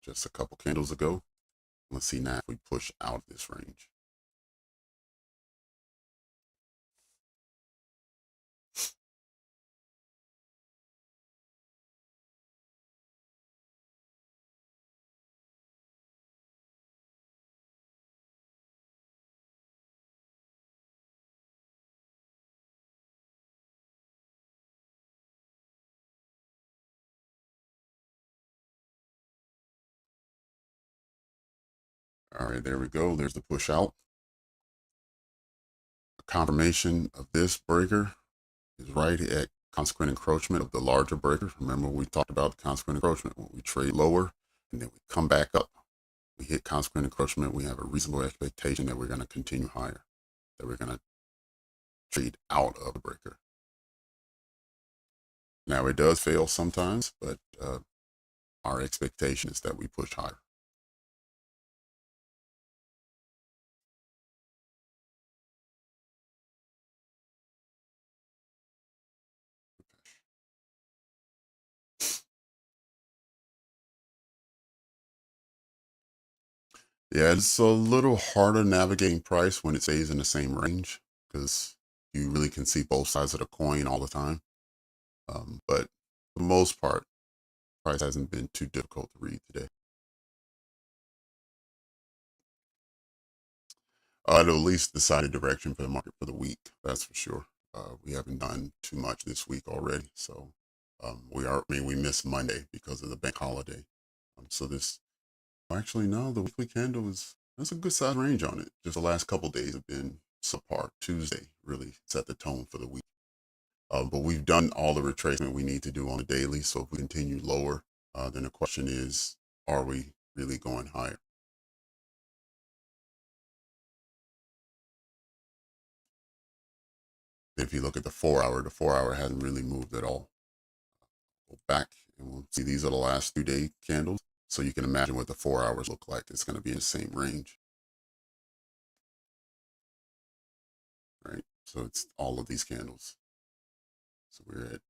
just a couple candles ago. Let's see now if we push out of this range. All right, there we go. There's the push out. A confirmation of this breaker is right at consequent encroachment of the larger breaker. Remember, we talked about the consequent encroachment. When we trade lower and then we come back up, we hit consequent encroachment, we have a reasonable expectation that we're going to continue higher, that we're going to trade out of the breaker. Now, it does fail sometimes, but our expectation is that we push higher. Yeah, it's a little harder navigating price when it stays in the same range because you really can see both sides of the coin all the time. But for the most part, price hasn't been too difficult to read today. At least decided direction for the market for the week, that's for sure. We haven't done too much this week already, so we missed Monday because of the bank holiday. So this, actually, no, the weekly candle that's a good size range on it. Just the last couple days have been subpar. Tuesday really set the tone for the week. But we've done all the retracement we need to do on the daily. So if we continue lower, then the question is, are we really going higher? If you look at the 4 hour hasn't really moved at all. Go back and we'll see these are the last 2-day candles. So you can imagine what the 4 hours look like. It's going to be in the same range. Right? So it's all of these candles. So we're at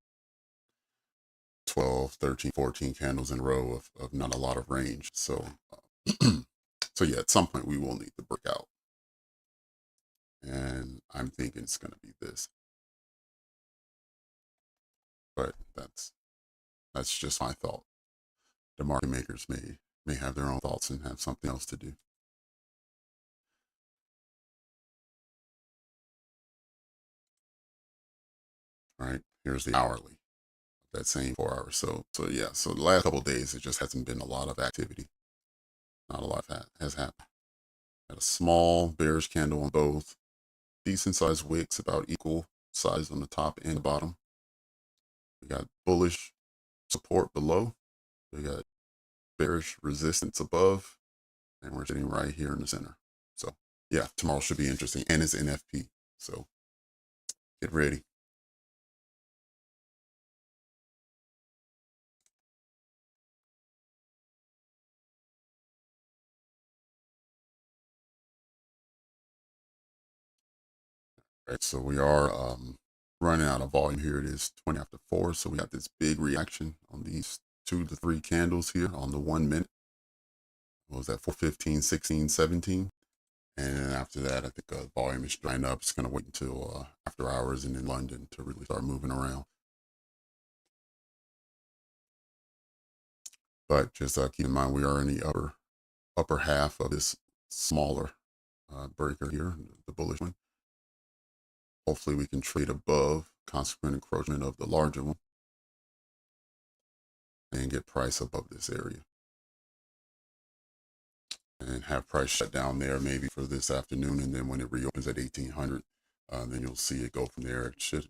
12, 13, 14 candles in a row of not a lot of range. So, so yeah, at some point we will need to break out. And I'm thinking it's going to be this. But that's just my thought. The market makers may have their own thoughts and have something else to do. All right, here's the hourly, that same 4 hours. So yeah, so the last couple of days it just hasn't been a lot of activity. Not a lot has happened. Had a small bearish candle on both. Decent sized wicks, about equal size on the top and the bottom. We got bullish support below. We got bearish resistance above, and we're sitting right here in the center. So yeah, tomorrow should be interesting, and it's NFP. So get ready. Right, so we are running out of volume here. It is 20 after 4. So we got this big reaction on these 2 to 3 candles here on the 1 minute. What was that, 4:15, 16, 17? And then after that, I think volume is drying up. It's going to wait until after hours and in London to really start moving around. But just keep in mind, we are in the upper half of this smaller breaker here, the bullish one. Hopefully we can trade above consequent encroachment of the larger one and get price above this area. And have price shut down there maybe for this afternoon. And then when it reopens at 1800, then you'll see it go from there. It should,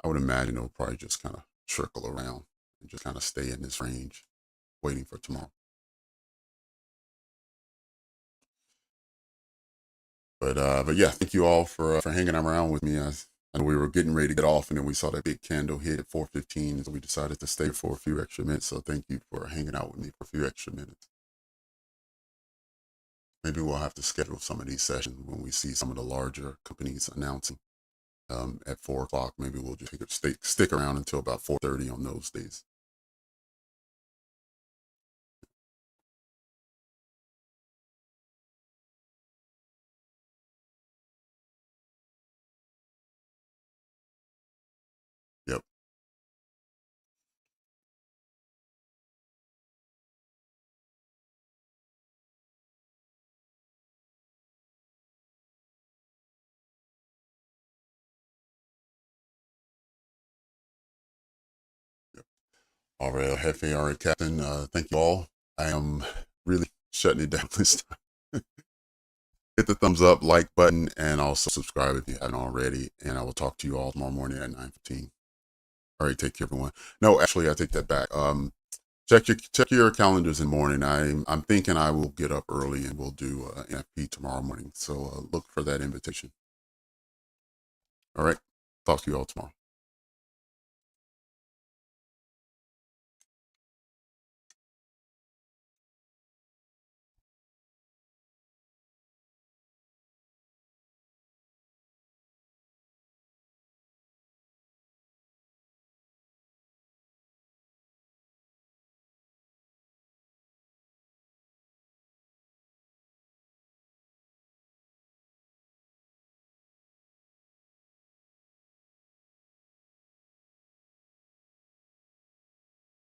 I would imagine it'll probably just kind of trickle around and just kind of stay in this range, waiting for tomorrow. But yeah, thank you all for hanging around with me. I know we were getting ready to get off, and then we saw that big candle hit at 4:15, so we decided to stay for a few extra minutes. So thank you for hanging out with me for a few extra minutes. Maybe we'll have to schedule some of these sessions when we see some of the larger companies announcing at 4 o'clock. Maybe we'll just stick around until about 4:30 on those days. Yep. Yep. All right, Hefe, all right, Captain. Thank you all. I am really shutting it down this time. Hit the thumbs up, like button, and also subscribe if you haven't already. And I will talk to you all tomorrow morning at 9:15. All right, take care, everyone. No, actually, I take that back. Check your calendars in the morning. I'm thinking I will get up early and we'll do NFP tomorrow morning. So look for that invitation. All right, talk to you all tomorrow.